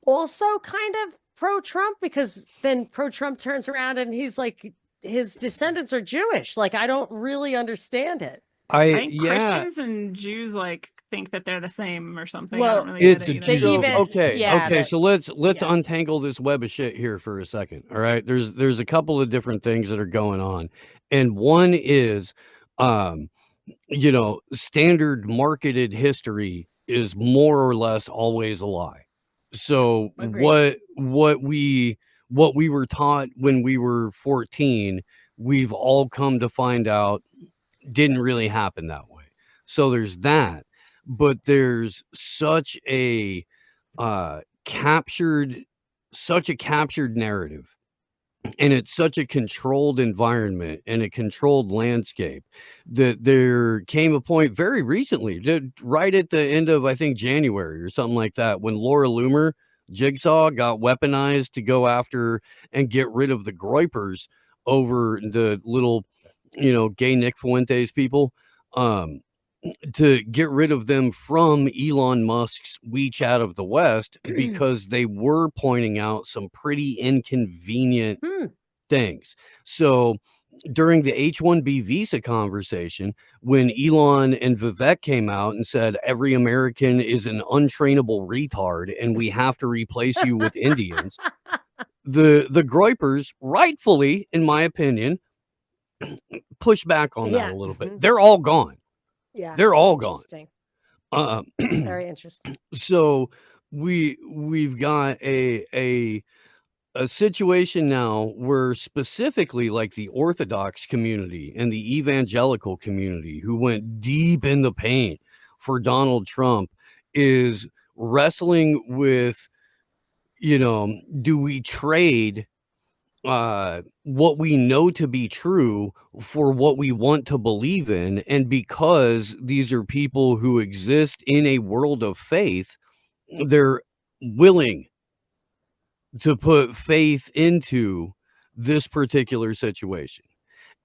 also kind of pro-Trump? Because then pro-Trump turns around and he's like, his descendants are Jewish. Like, I don't really understand it. I think Christians and Jews like think that they're the same or something. Well, I don't really get It's it either. so, even- okay. yeah, okay. that- So let's yeah. untangle this web of shit here for a second. All right. There's a couple of different things that are going on, and one is, standard marketed history is more or less always a lie. So Agreed. what we were taught when we were 14, we've all come to find out didn't really happen that way. So there's that, but there's such a captured narrative, and it's such a controlled environment and a controlled landscape that there came a point very recently, right at the end of, I think, January or something like that, when Laura Loomer Jigsaw got weaponized to go after and get rid of the Groypers over the little, gay Nick Fuentes people, to get rid of them from Elon Musk's WeChat of the West, because they were pointing out some pretty inconvenient things. So during the H-1B visa conversation, when Elon and Vivek came out and said every American is an untrainable retard and we have to replace you with Indians, the Groypers, rightfully, in my opinion, push back on that a little bit. They're all gone. Yeah. They're all gone. Very interesting. So we've got a situation now where specifically like the Orthodox community and the evangelical community, who went deep in the paint for Donald Trump, is wrestling with, do we trade what we know to be true for what we want to believe in? And because these are people who exist in a world of faith, they're willing to put faith into this particular situation.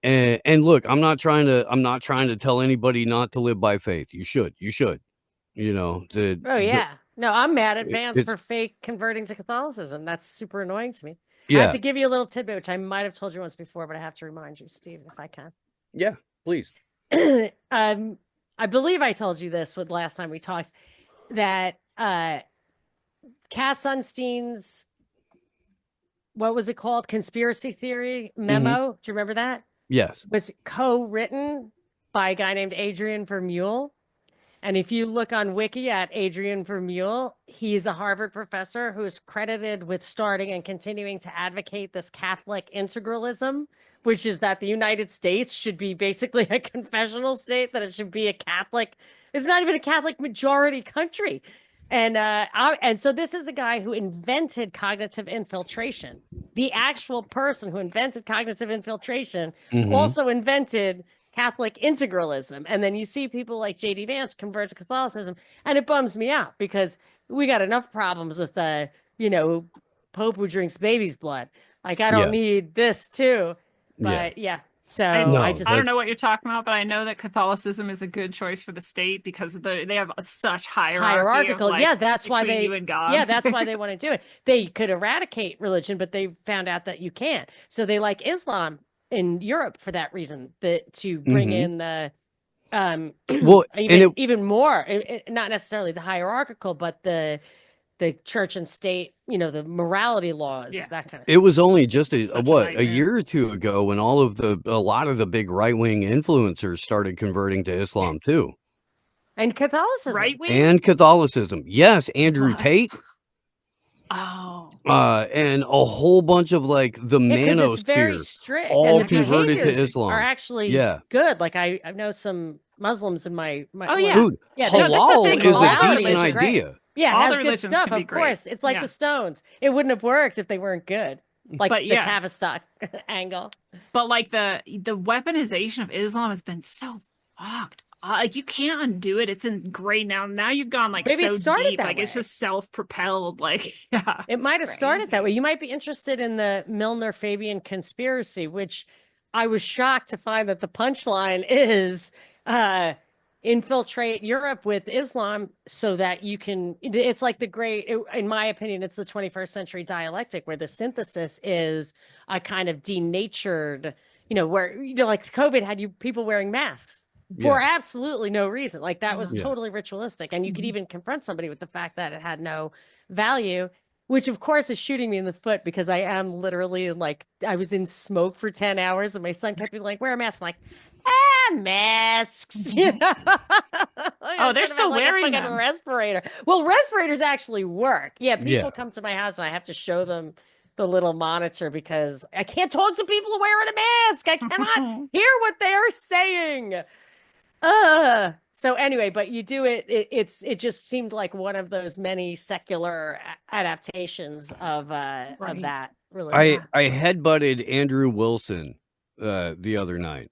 And look, I'm not trying to tell anybody not to live by faith. You should, Oh yeah. No, I'm mad at Vance for fake converting to Catholicism. That's super annoying to me. I have to give you a little tidbit, which I might have told you once before, but I have to remind you, Steve, if I can. Yeah, please. I believe I told you this with last time we talked, that Cass Sunstein's, what was it called? Conspiracy theory memo. Do you remember that? Yes. Was co-written by a guy named Adrian Vermeule. And if you look on Wiki at Adrian Vermeule, he's a Harvard professor who is credited with starting and continuing to advocate this Catholic integralism, which is that the United States should be basically a confessional state, that it should be a Catholic. It's not even a Catholic majority country. And so this is a guy who invented cognitive infiltration. The actual person who invented cognitive infiltration also invented Catholic integralism. And then you see people like J.D. Vance convert to Catholicism, and it bums me out because we got enough problems with Pope who drinks baby's blood. Like, I don't need this too. But so I I don't know what you're talking about, but I know that Catholicism is a good choice for the state because they have such hierarchical. That's why you and God. Yeah, that's why they want to do it. They could eradicate religion, but they found out that you can't. So they like Islam in Europe for that reason, to bring in the even more, not necessarily the hierarchical, but the church and state, the morality laws, that kind of thing. It was only just a nightmare. year or two ago when a lot of the big right-wing influencers started converting to Islam too. And Catholicism. Right wing? And Catholicism. Yes, Andrew Tate. Oh. And a whole bunch of like the because manosphere, it's very strict, all and the converted to behaviors Islam. are actually Yeah. good. Like I know some Muslims in my Oh, yeah. Dude, Yeah, no, that's the halal thing. is a Morality decent is great. idea. Yeah, All it the has good religions stuff, can be of great. course. It's like Yeah. the Stones. It wouldn't have worked if they weren't good. like But the yeah. Tavistock angle. But like the weaponization of Islam has been so fucked. Like you can't undo it. It's ingrained now. Now you've gone like Maybe it so started deep. that Like it's way. just self-propelled. Like yeah, It it's might have started that crazy. way. You might be interested in the Milner-Fabian conspiracy, which I was shocked to find that the punchline is infiltrate Europe with Islam so that you can. It's like in my opinion, it's the 21st century dialectic where the synthesis is a kind of denatured, where, like COVID had people wearing masks for absolutely no reason. Like that was Yeah. totally ritualistic. And you could even confront somebody with the fact that it had no value, which of course is shooting me in the foot because I am literally like, I was in smoke for 10 hours and my son kept being like, wear a mask. I'm like, masks. Oh, they're still wearing a them. respirator. Well, respirators actually work. Yeah, people Yeah. come to my house and I have to show them the little monitor because I can't talk to people wearing a mask. I cannot hear what they are saying. So anyway, but you do it. It just seemed like one of those many secular adaptations of Right. that. Really, I headbutted Andrew Wilson the other night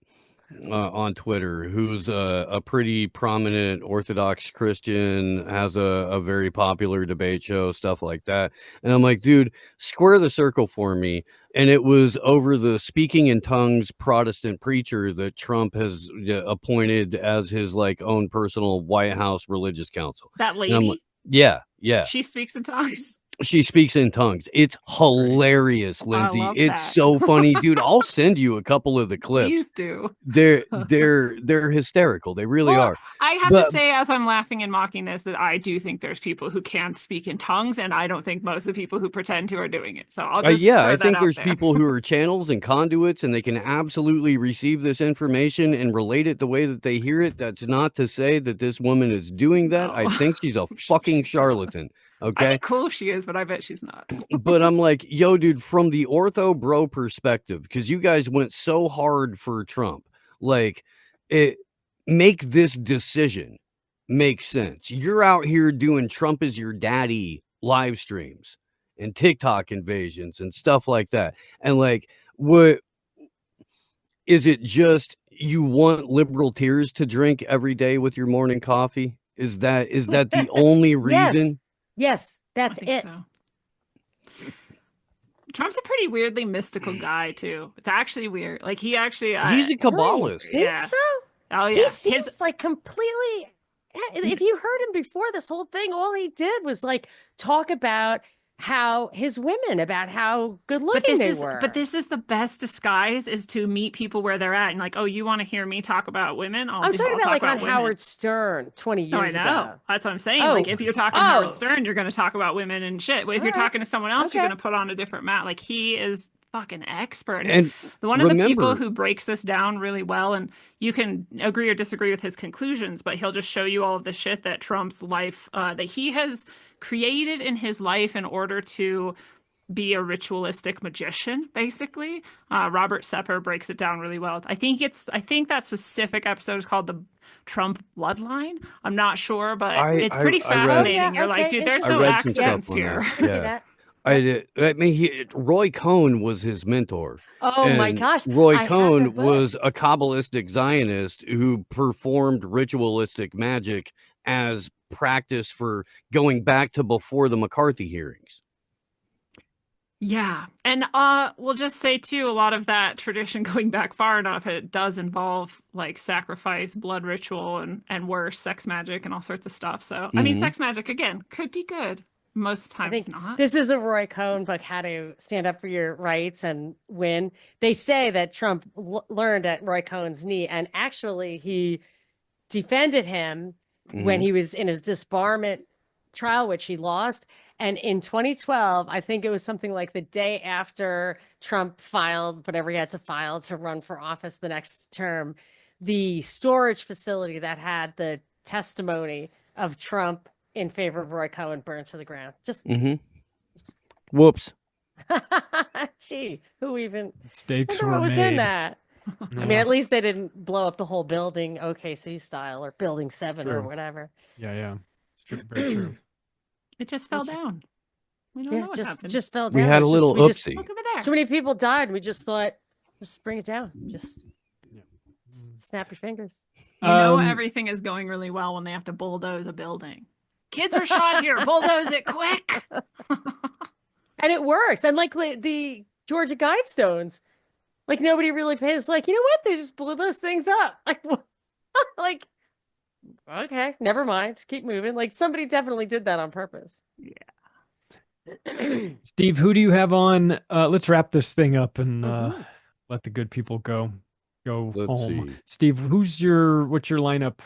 on Twitter, who's a pretty prominent Orthodox Christian, has a very popular debate show, stuff like that. And I'm like, dude, square the circle for me. And it was over the speaking in tongues Protestant preacher that Trump has appointed as his like own personal White House religious counsel. That And I'm lady, like, yeah. she speaks in tongues. She speaks in tongues. It's hilarious, Lindsay. love It's that. so funny, dude. I'll send you a couple of the clips. Please do. They're hysterical. They really Well, are. I have But- to say, as I'm laughing and mocking this, that I do think there's people who can speak in tongues, and I don't think most of the people who pretend to are doing it. So I'll just Yeah, throw I that think out there's there. people who are channels and conduits, and they can absolutely receive this information and relate it the way that they hear it. That's not to say that this woman is doing that. No. I think she's a fucking She's not. charlatan. I Okay. think cool she is, but I bet she's not. But I'm like, yo, dude, from the ortho bro perspective, because you guys went so hard for Trump, like, make this decision make sense. You're out here doing Trump is your daddy live streams and TikTok invasions and stuff like that. And like, what is it? Just you want liberal tears to drink every day with your morning coffee? Is that the only reason? Yes, that's I it. think so. Trump's a pretty weirdly mystical guy too. It's actually weird. Like he actually, He's a Kabbalist. Think Yeah. so? oh yeah, He seems like completely. If you heard him before this whole thing, all he did was like talk about how his women, about how good looking they were. But this is the best disguise, is to meet people where they're at and like, oh, you want to hear me talk about women? I'm talking I'll about like on women. Howard Stern 20 No, I years know. ago. That's what I'm saying. Oh. Like, if you're talking Oh. Howard Stern, you're going to talk about women and shit. If you're Alright. talking to someone else, you're Okay. going to put on a different mat. Like, he is fucking expert. And One of the people remember- who breaks this down really well, and you can agree or disagree with his conclusions, but he'll just show you all of the shit that Trump's life, that he has created in his life in order to be a ritualistic magician, basically. Robert Sepper breaks it down really well. I think that specific episode is called the Trump Bloodline. I'm not sure, but it's pretty I read- fascinating. Oh, yeah, You're like, okay, dude, there's I no read some accidents stuff on here. that. I can see Yeah. that. I mean, Roy Cohn was his mentor. Oh my And gosh. Roy I have the Cohn book. was a Kabbalistic Zionist who performed ritualistic magic as practice for going back to before the McCarthy hearings. Yeah. And we'll just say too, a lot of that tradition going back far enough, it does involve like sacrifice, blood ritual, and worse, sex magic and all sorts of stuff. So I mean, Mhm. sex magic again could be good. Most I times think not. this is a Roy Cohn book, How to Stand Up for Your Rights and Win. They say that Trump learned at Roy Cohn's knee, and actually he defended him when he was in his disbarment trial, which he lost. And in 2012, I think it was something like the day after Trump filed whatever he had to file to run for office the next term, the storage facility that had the testimony of Trump in favor of Roy Cohn burned to the ground. Just, Whoops. gee, who even, Stakes wonder were what was made. in that? I mean, at least they didn't blow up the whole building, OKC style, or Building 7 or True. whatever. Yeah. It's true, very true. It just fell down. We don't know Yeah, what happened. just fell down. We had a It's little we just- oopsie. Look over there. Too many people died. We just thought, just bring it down. Just snap your fingers. You know Um, everything is going really well when they have to bulldoze a building. Kids are shot here. Bulldoze it quick. And it works. And like the Georgia Guidestones, like nobody really pays. Like, you know what? They just blew those things up. Like, okay, never mind. Keep moving. Like somebody definitely did that on purpose. Steve, who do you have on? Let's wrap this thing up and Mhm. let the good people go Let's home. see. Steve, what's your lineup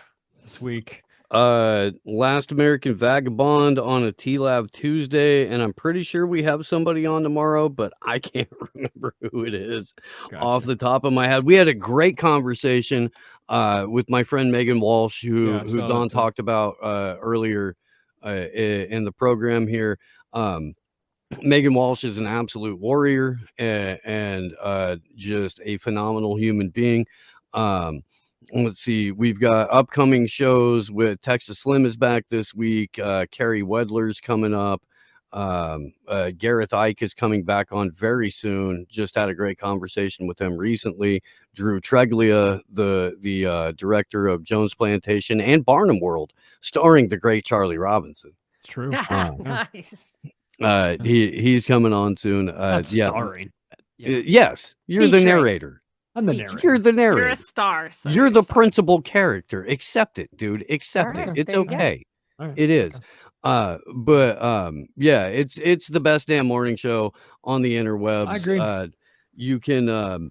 this week? Last American Vagabond on a T-Lab Tuesday, and I'm pretty sure we have somebody on tomorrow, but I can't remember who it is off the top of my head. We had a great conversation with my friend Megan Walsh, who Yeah, I saw that Don too. talked about earlier in the program here. Megan Walsh is an absolute warrior and just a phenomenal human being. Let's see, we've got upcoming shows with Texas Slim is back this week. Carrie Wedler's coming up. Gareth Ike is coming back on very soon. Just had a great conversation with him recently. Drew Treglia, the director of Jones Plantation and Barnum World, starring the great Charlie Robinson. It's true. Nice. He's coming on soon. Not Yeah. starring. Yes, you're the Featuring. narrator. I'm the Featuring. narrator. You're the narrator. You're a star. So You're the principal character. Accept it, dude. Accept Alright, it. It's there you go. okay. All right, It is. okay. Yeah, it's the best damn morning show on the interwebs. I agree. You can go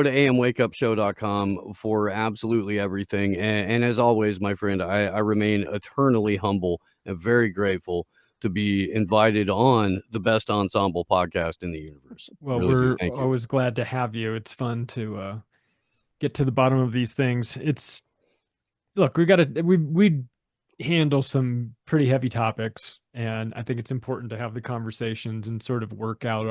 to amwakeupshow.com for absolutely everything. And as always, my friend, I remain eternally humble and very grateful to be invited on the best ensemble podcast in the universe. Well, Really do. we're Thank you. always glad to have you. It's fun to get to the bottom of these things. Look, we handle some pretty heavy topics, and I think it's important to have the conversations and sort of work out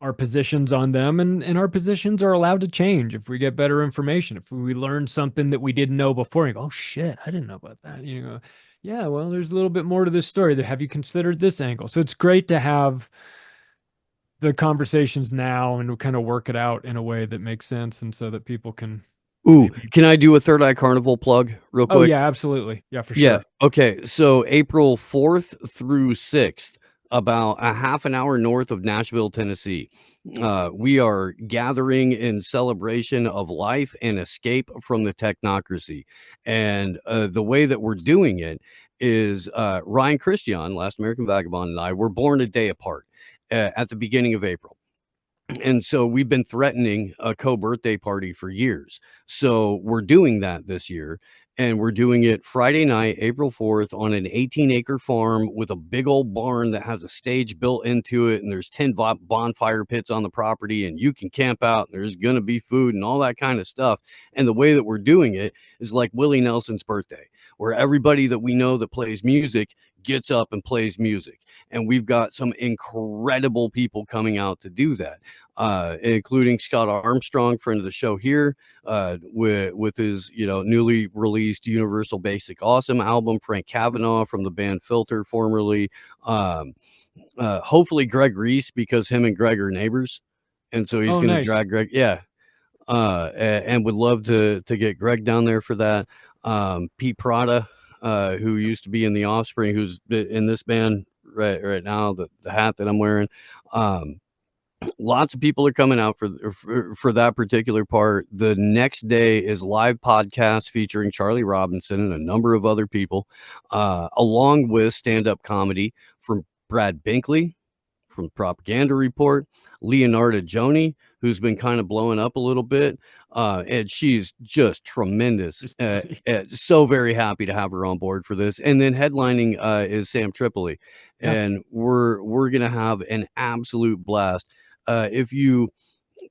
our positions on them, and our positions are allowed to change if we get better information. If we learn something that we didn't know before, you go, oh shit, I didn't know about that. You know, yeah, well, there's a little bit more to this story. Have you considered this angle? So it's great to have the conversations now and kind of work it out in a way that makes sense, and so that people can. Ooh, can I do a Third Eye Carnival plug real quick? Oh yeah, absolutely. Yeah, for sure. Yeah. Okay. So April 4th through 6th, about a half an hour north of Nashville, Tennessee, we are gathering in celebration of life and escape from the technocracy. And the way that we're doing it is Ryan Christian, Last American Vagabond, and I were born a day apart at the beginning of April. And so we've been threatening a co-birthday party for years. So we're doing that this year. And we're doing it Friday night, April 4th, on an 18-acre farm with a big old barn that has a stage built into it. And there's 10 bonfire pits on the property. And you can camp out. And there's going to be food and all that kind of stuff. And the way that we're doing it is like Willie Nelson's birthday, where everybody that we know that plays music gets up and plays music. And we've got some incredible people coming out to do that, including Scott Armstrong, friend of the show here, with his newly released Universal Basic Awesome album, Frank Kavanaugh from the band Filter, formerly, hopefully Greg Reese, because him and Greg are neighbors, and so he's going to drag Greg. Yeah. And would love to get Greg down there for that. Pete Prada, who used to be in The Offspring, who's in this band right now, the hat that I'm wearing. Lots of people are coming out for that particular part. The next day is live podcast featuring Charlie Robinson and a number of other people, along with stand-up comedy from Brad Binkley from Propaganda Report, Leonarda Joni, who's been kind of blowing up a little bit, and she's just tremendous. So very happy to have her on board for this. And then headlining is Sam Tripoli, and we're gonna have an absolute blast. If you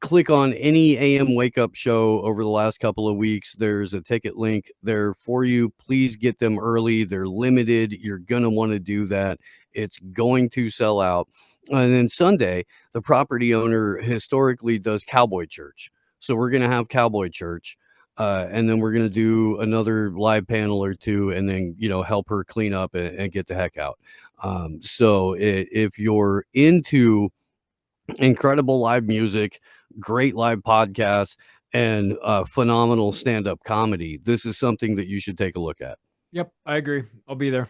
click on any AM Wake Up show over the last couple of weeks, there's a ticket link there for you. Please get them early. They're limited. You're going to want to do that. It's going to sell out. And then Sunday, the property owner historically does Cowboy Church. So we're going to have Cowboy Church. And then we're going to do another live panel or two, and then, help her clean up and get the heck out. So if you're into incredible live music, great live podcasts, and phenomenal stand-up comedy, this is something that you should take a look at. Yep, I agree. I'll be there.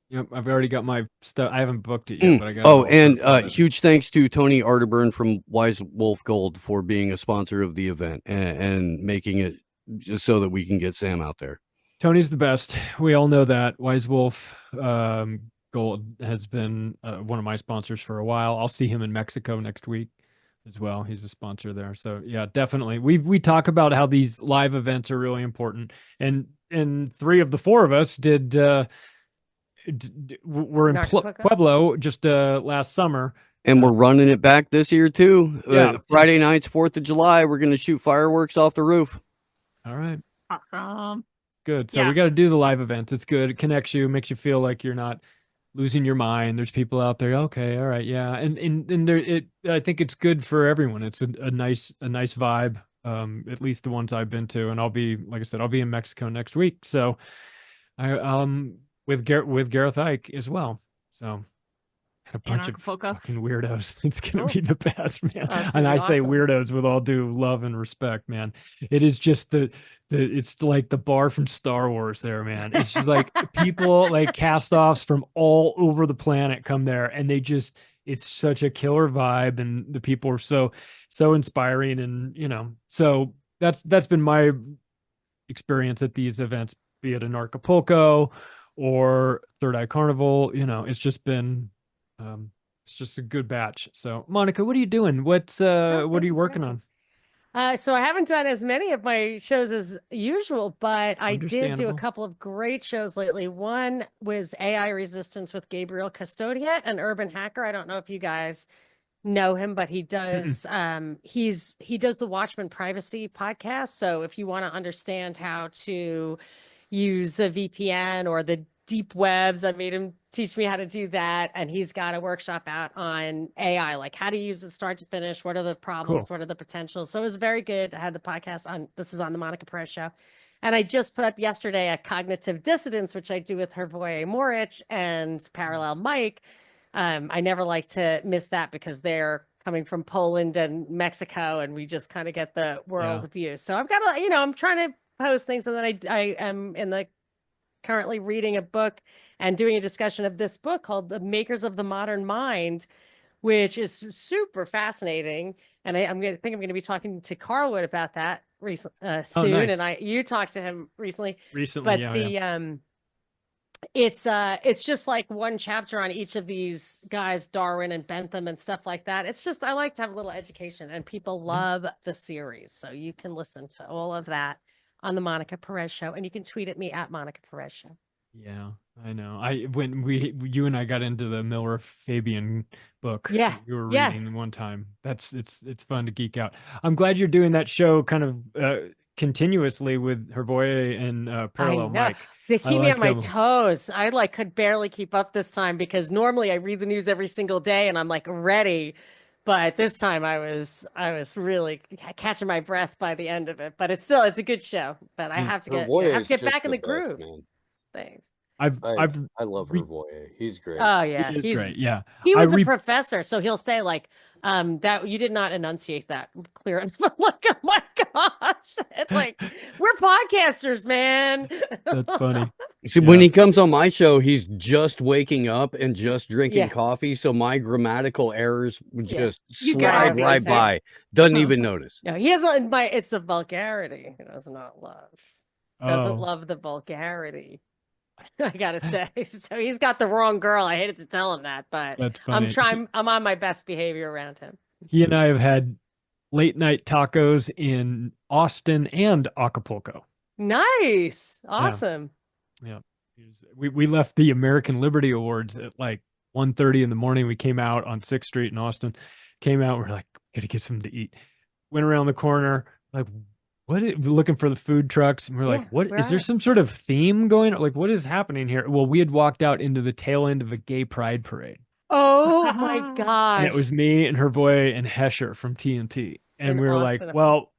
Yep, I've already got my stuff. I haven't booked it yet, but I got it all and sorted. huge thanks to Tony Arterburn from Wise Wolf Gold for being a sponsor of the event and making it just so that we can get Sam out there. Tony's the best. We all know that. Wise Wolf Gold has been one of my sponsors for a while. I'll see him in Mexico next week as well. He's a sponsor there. So yeah, definitely. We talk about how these live events are really important, and 3 of the 4 of us did. We're in Pueblo just last summer, and we're running it back this year too. Yeah, Friday nights, 4th of July, we're going to shoot fireworks off the roof. All right. Awesome. Good. So Yeah. we got to do the live events. It's good. It connects you, makes you feel like you're not losing your mind. There's people out there. Okay. All right. Yeah. And there, I think it's good for everyone. It's a nice vibe. At least the ones I've been to, and I'll be, like I said, I'll be in Mexico next week. So with Gareth Ike as well. So a bunch of fucking weirdos. It's gonna be the best, man. And I say weirdos with all due love and respect, man. It is just it's like the bar from Star Wars there, man. It's just like people like cast-offs from all over the planet come there, and it's such a killer vibe, and the people are so inspiring, and so that's been my experience at these events, be it in Acapulco or Third Eye Carnival. It's just been it's just a good batch. So Monica, what are you doing? What are you working on? So I haven't done as many of my shows as usual, but I did do a Understandable. couple of great shows lately. One was AI Resistance with Gabriel Custodiet, an urban hacker. I don't know if you guys know him, but he does he does the Watchman Privacy podcast. So if you want to understand how to use the VPN or the deep webs, I made him teach me how to do that. And he's got a workshop out on AI, like how to use it start to finish. What are the problems? Cool. What are the potentials? So it was very good. I had the podcast on, this is on the Monica Perez Show. And I just put up yesterday a cognitive dissonance, which I do with Hervoye Morich and Parallel Mike. I never like to miss that because they're coming from Poland and Mexico, and we just kind of get the world view. So I've got I'm trying to post things, and then I am currently reading a book and doing a discussion of this book called The Makers of the Modern Mind, which is super fascinating. And I'm going to be talking to Carlwood about that soon. Nice. And you talked to him recently. But it's just like one chapter on each of these guys, Darwin and Bentham and stuff like that. It's just, I like to have a little education, and people love the series. So you can listen to all of that on the Monica Perez Show, and you can tweet at me at Monica Perez Show. Yeah, I know. When you and I got into the Miller Fabian book, Yeah, you were reading one time. It's fun to geek out. I'm glad you're doing that show kind of continuously with Hervoye and Parallel Mike. They keep me on my toes. I could barely keep up this time because normally I read the news every single day and I'm like ready. But this time I was really catching my breath by the end of it. But it's a good show. But I have to get back in the groove. Man. Thanks. I love Hervoye. He's great. Oh yeah, he's great. Yeah, he was a professor, so he'll say like, that you did not enunciate that clear enough. I'm like, oh my gosh, like we're podcasters, man. That's funny. See, when he comes on my show, he's just waking up and just drinking coffee, so my grammatical errors would just slide right by. Doesn't even notice. No, he doesn't. It's the vulgarity he does not love. Doesn't love the vulgarity. I gotta say, so he's got the wrong girl. I hated to tell him that, but I'm on my best behavior around him. He and I have had late night tacos in Austin and Acapulco. Nice, awesome. Yeah. We left the American Liberty Awards at like 1:30 in the morning. We came out on 6th Street in Austin. We're like, gotta get something to eat. Went around the corner, like, looking for the food trucks, and we're like, what is there some sort of theme going on? Like, what is happening here? Well, we had walked out into the tail end of a gay pride parade. Oh my gosh. And it was me and Hervoye and Hesher from TNT. And we were like, well,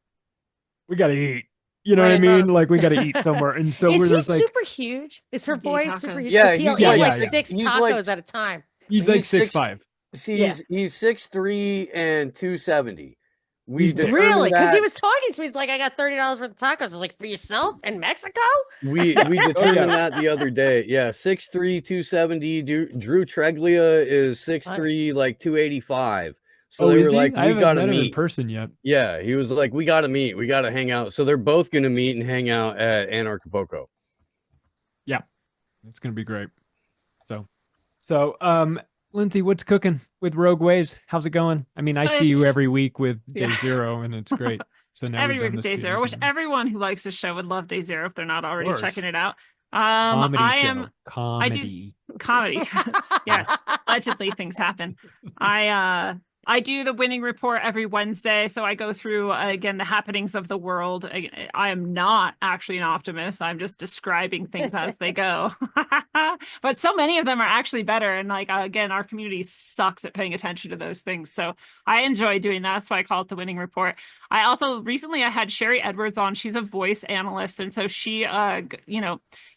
we gotta eat. You know what I Right, mean? huh? Like we got to eat somewhere, and so Is we're he just like, super huge? Is her Eat voice super tacos. huge? Yeah, 'Cause he'll he's eat like- like yeah, yeah. 6 He's like- tacos at a time. he's like He's six- 6'5". he's 6'3" and 270. We He's big. determined Really? Because he that was talking to me. He's like, I got $30 worth of tacos. I was like, for yourself in Mexico? we determined that the other day. Yeah, 6'3", 270. Drew Treglia is 6'3", like 285. So they is were he? like, I we haven't gotta met him in meet. person yet. Yeah, he was like, we gotta meet. We gotta hang out. So they're both gonna meet and hang out at Anarchapulco. It's gonna be great. So, Lindsay, what's cooking with Rogue Waves? How's it going? I mean, I see you It's- every week with Day Yeah. Zero, and it's great. So now Every we've week done of this Day 2 Zero, days which in a row. everyone who likes the show would love Day Zero if they're not already course. checking it out. Comedy I show. am Comedy. comedy. Yes, allegedly things happen. I do the winning report every Wednesday, so I go through again the happenings of the world. I am not actually an optimist. I'm just describing things as they go. But so many of them are actually better, and like again, our community sucks at paying attention to those things. So I enjoy doing that. That's why I call it the winning report. I also recently I had Sherry Edwards on. She's a voice analyst, and so she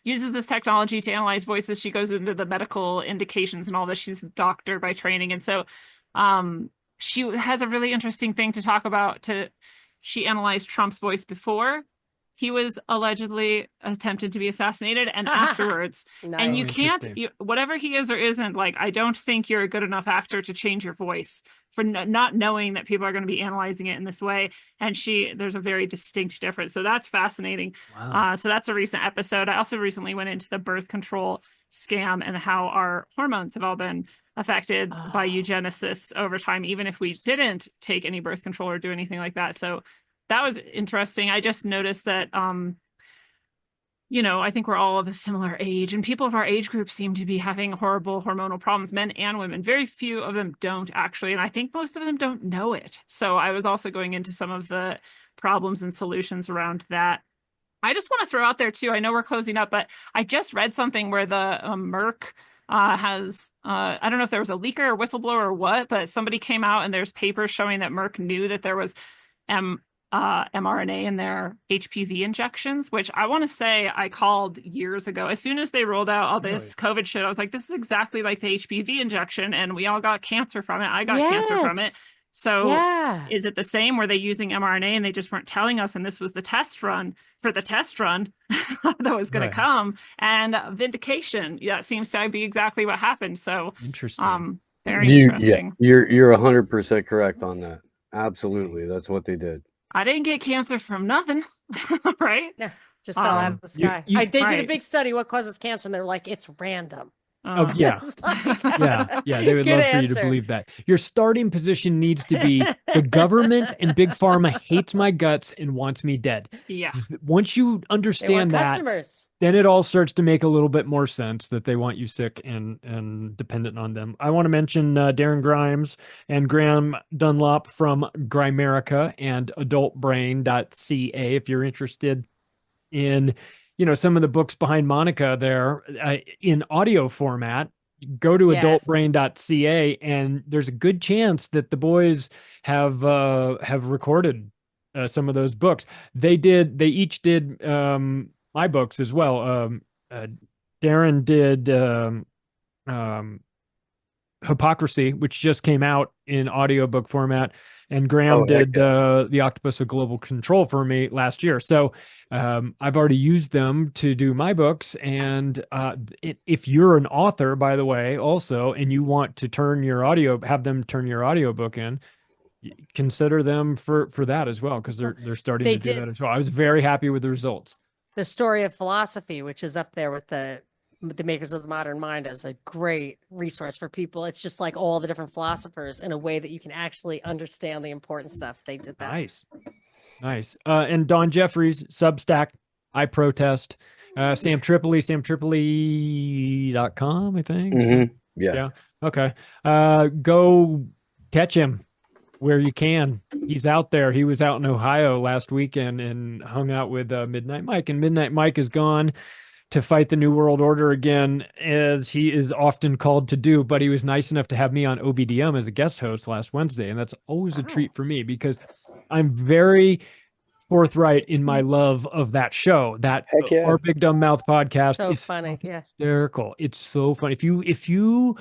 uses this technology to analyze voices. She goes into the medical indications and all this. She's a doctor by training, and so she has a really interesting thing to talk about. She analyzed Trump's voice before he was allegedly attempted to be assassinated and afterwards. And you Nice. Interesting. whatever he is or isn't, like, I don't think you're a good enough actor to change your voice for not knowing that people are going to be analyzing it in this way. And there's a very distinct difference. So that's fascinating. Wow. So that's a recent episode. I also recently went into the birth control scam and how our hormones have all been affected by eugenicists over time, even if we didn't take any birth control or do anything like that. So that was interesting. I just noticed that, I think we're all of a similar age, and people of our age group seem to be having horrible hormonal problems, men and women. Very few of them don't actually, and I think most of them don't know it. So I was also going into some of the problems and solutions around that. I just want to throw out there too, I know we're closing up, but I just read something where the Merck has, I don't know if there was a leaker or whistleblower or what, but somebody came out and there's papers showing that Merck knew that there was mRNA in their HPV injections, which I want to say I called years ago. As soon as they rolled out all this COVID shit, I was like, this is exactly like the HPV injection, and we all got cancer from it. I got cancer from it. So Yeah. is it the same? Were they using mRNA and they just weren't telling us? And this was the test run for the test run that was going Right. to come. And vindication. Yeah, it seems to be exactly what happened. So Interesting. very interesting. You're 100% correct on that. Absolutely, that's what they did. I didn't get cancer from nothing, right? Yeah. Just fell out of the you- sky. you- They did a Right. big study. What causes cancer? And they're like, it's random. Oh, yeah. It's like- Yeah, they would Good love for you to answer. believe that. Your starting position needs to be the government and big pharma hates my guts and wants me dead. Yeah. Once you They want understand that, customers. then it all starts to make a little bit more sense that they want you sick and dependent on them. I want to mention Darren Grimes and Graham Dunlop from Grimerica and adultbrain.ca if you're interested in some of the books behind Monica there in audio format. Go to Yes. adultbrain.ca, and there's a good chance that the boys have recorded some of those books. They each did my books as well. Darren did Hypocrisy, which just came out in audiobook format, and Graham did The Octopus of Global Control for me last year. So I've already used them to do my books. And if you're an author, by the way, also, and you want to have them turn your audiobook in, consider them for that as well, because they're starting They to do did. that as well. I was very happy with the results. The Story of Philosophy, which is up there with the makers of the modern mind, as a great resource for people. It's just like all the different philosophers in a way that you can actually understand the important stuff. They did that. Nice. And Don Jeffries, Substack, I Protest. Sam Tripoli, samtripoli.com, I think. Mhm. So- Yeah. Okay. Go catch him where you can. He's out there. He was out in Ohio last weekend and hung out with Midnight Mike. And Midnight Mike is gone to fight the New World Order again, as he is often called to do. But he was nice enough to have me on OBDM as a guest host last Wednesday. And that's always a treat for me, because I'm very forthright in my love of that show. That Heck yeah. Our Big Dumb Mouth podcast So is funny, fucking yeah. hysterical. It's so funny. If you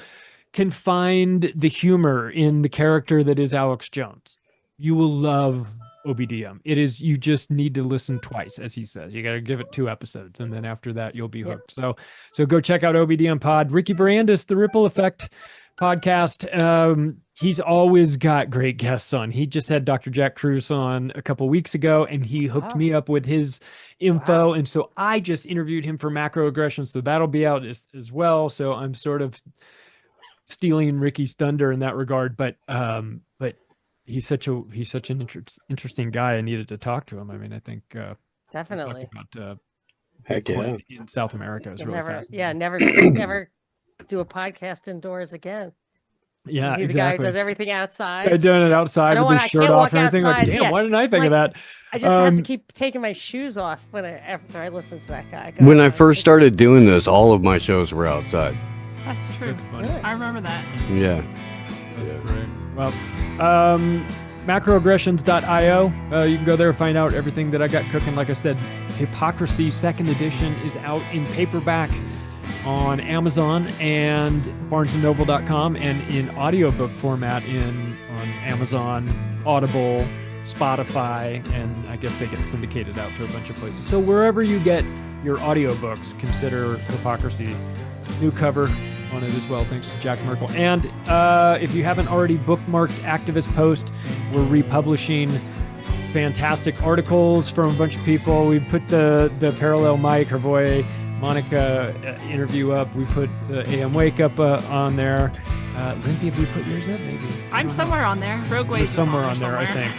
can find the humor in the character that is Alex Jones, you will love OBDM. It is, you just need to listen twice, as he says. You got to give it 2 episodes, and then after that, you'll be hooked. So go check out OBDM Pod. Ricky Varandas, the Ripple Effect podcast. He's always got great guests on. He just had Dr. Jack Cruz on a couple weeks ago, and he hooked me up with his info. And so I just interviewed him for Macroaggressions, so that'll be out as well. So I'm sort of stealing Ricky's thunder in that regard, but he's such an interesting guy. I needed to talk to him. I mean, I think Definitely. about Heck yeah. Bitcoin in South America is really fascinating. Never do a podcast indoors again. Yeah, Is he the guy who does everything outside? I'm doing it outside with his shirt off and everything. Like, damn, why didn't I think of that? I just have to keep taking my shoes off after I listen to that guy. When I first started doing this, all of my shows were outside. That's true. That's funny. I remember that. Yeah. That's great. Well, macroaggressions.io. You can go there and find out everything that I got cooking. Like I said, Hypocrisy 2nd edition is out in paperback on Amazon and barnesandnoble.com, and in audiobook format on Amazon, Audible, Spotify, and I guess they get syndicated out to a bunch of places. So wherever you get your audiobooks, consider Hypocrisy. New cover on it as well, thanks to Jack Merkel. And if you haven't already bookmarked Activist Post, we're republishing fantastic articles from a bunch of people. We put the Parallel Mike, her boy Monica interview up. We put the AM Wake Up on there. Lindsay, have you put yours up? Maybe. I'm somewhere on there. Rogue Ways is somewhere on there, I think.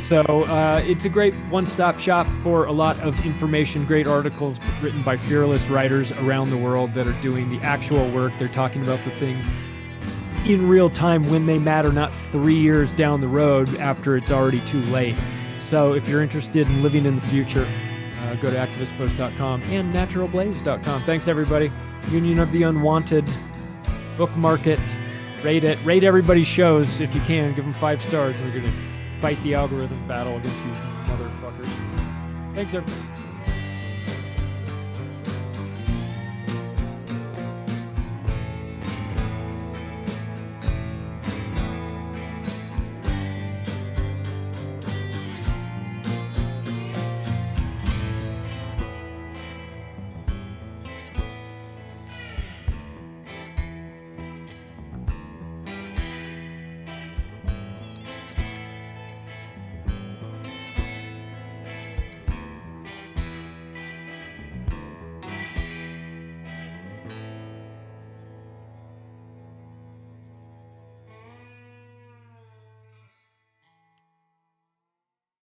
So it's a great one-stop shop for a lot of information, great articles written by fearless writers around the world that are doing the actual work. They're talking about the things in real time when they matter, not 3 years down the road after it's already too late. So if you're interested in living in the future, go to activistpost.com and naturalblaze.com. Thanks, everybody. Union of the Unwanted. Bookmark it. Rate it. Rate everybody's shows if you can. Give them 5 stars. We're going to fight the algorithm battle against these motherfuckers. Thanks, everybody.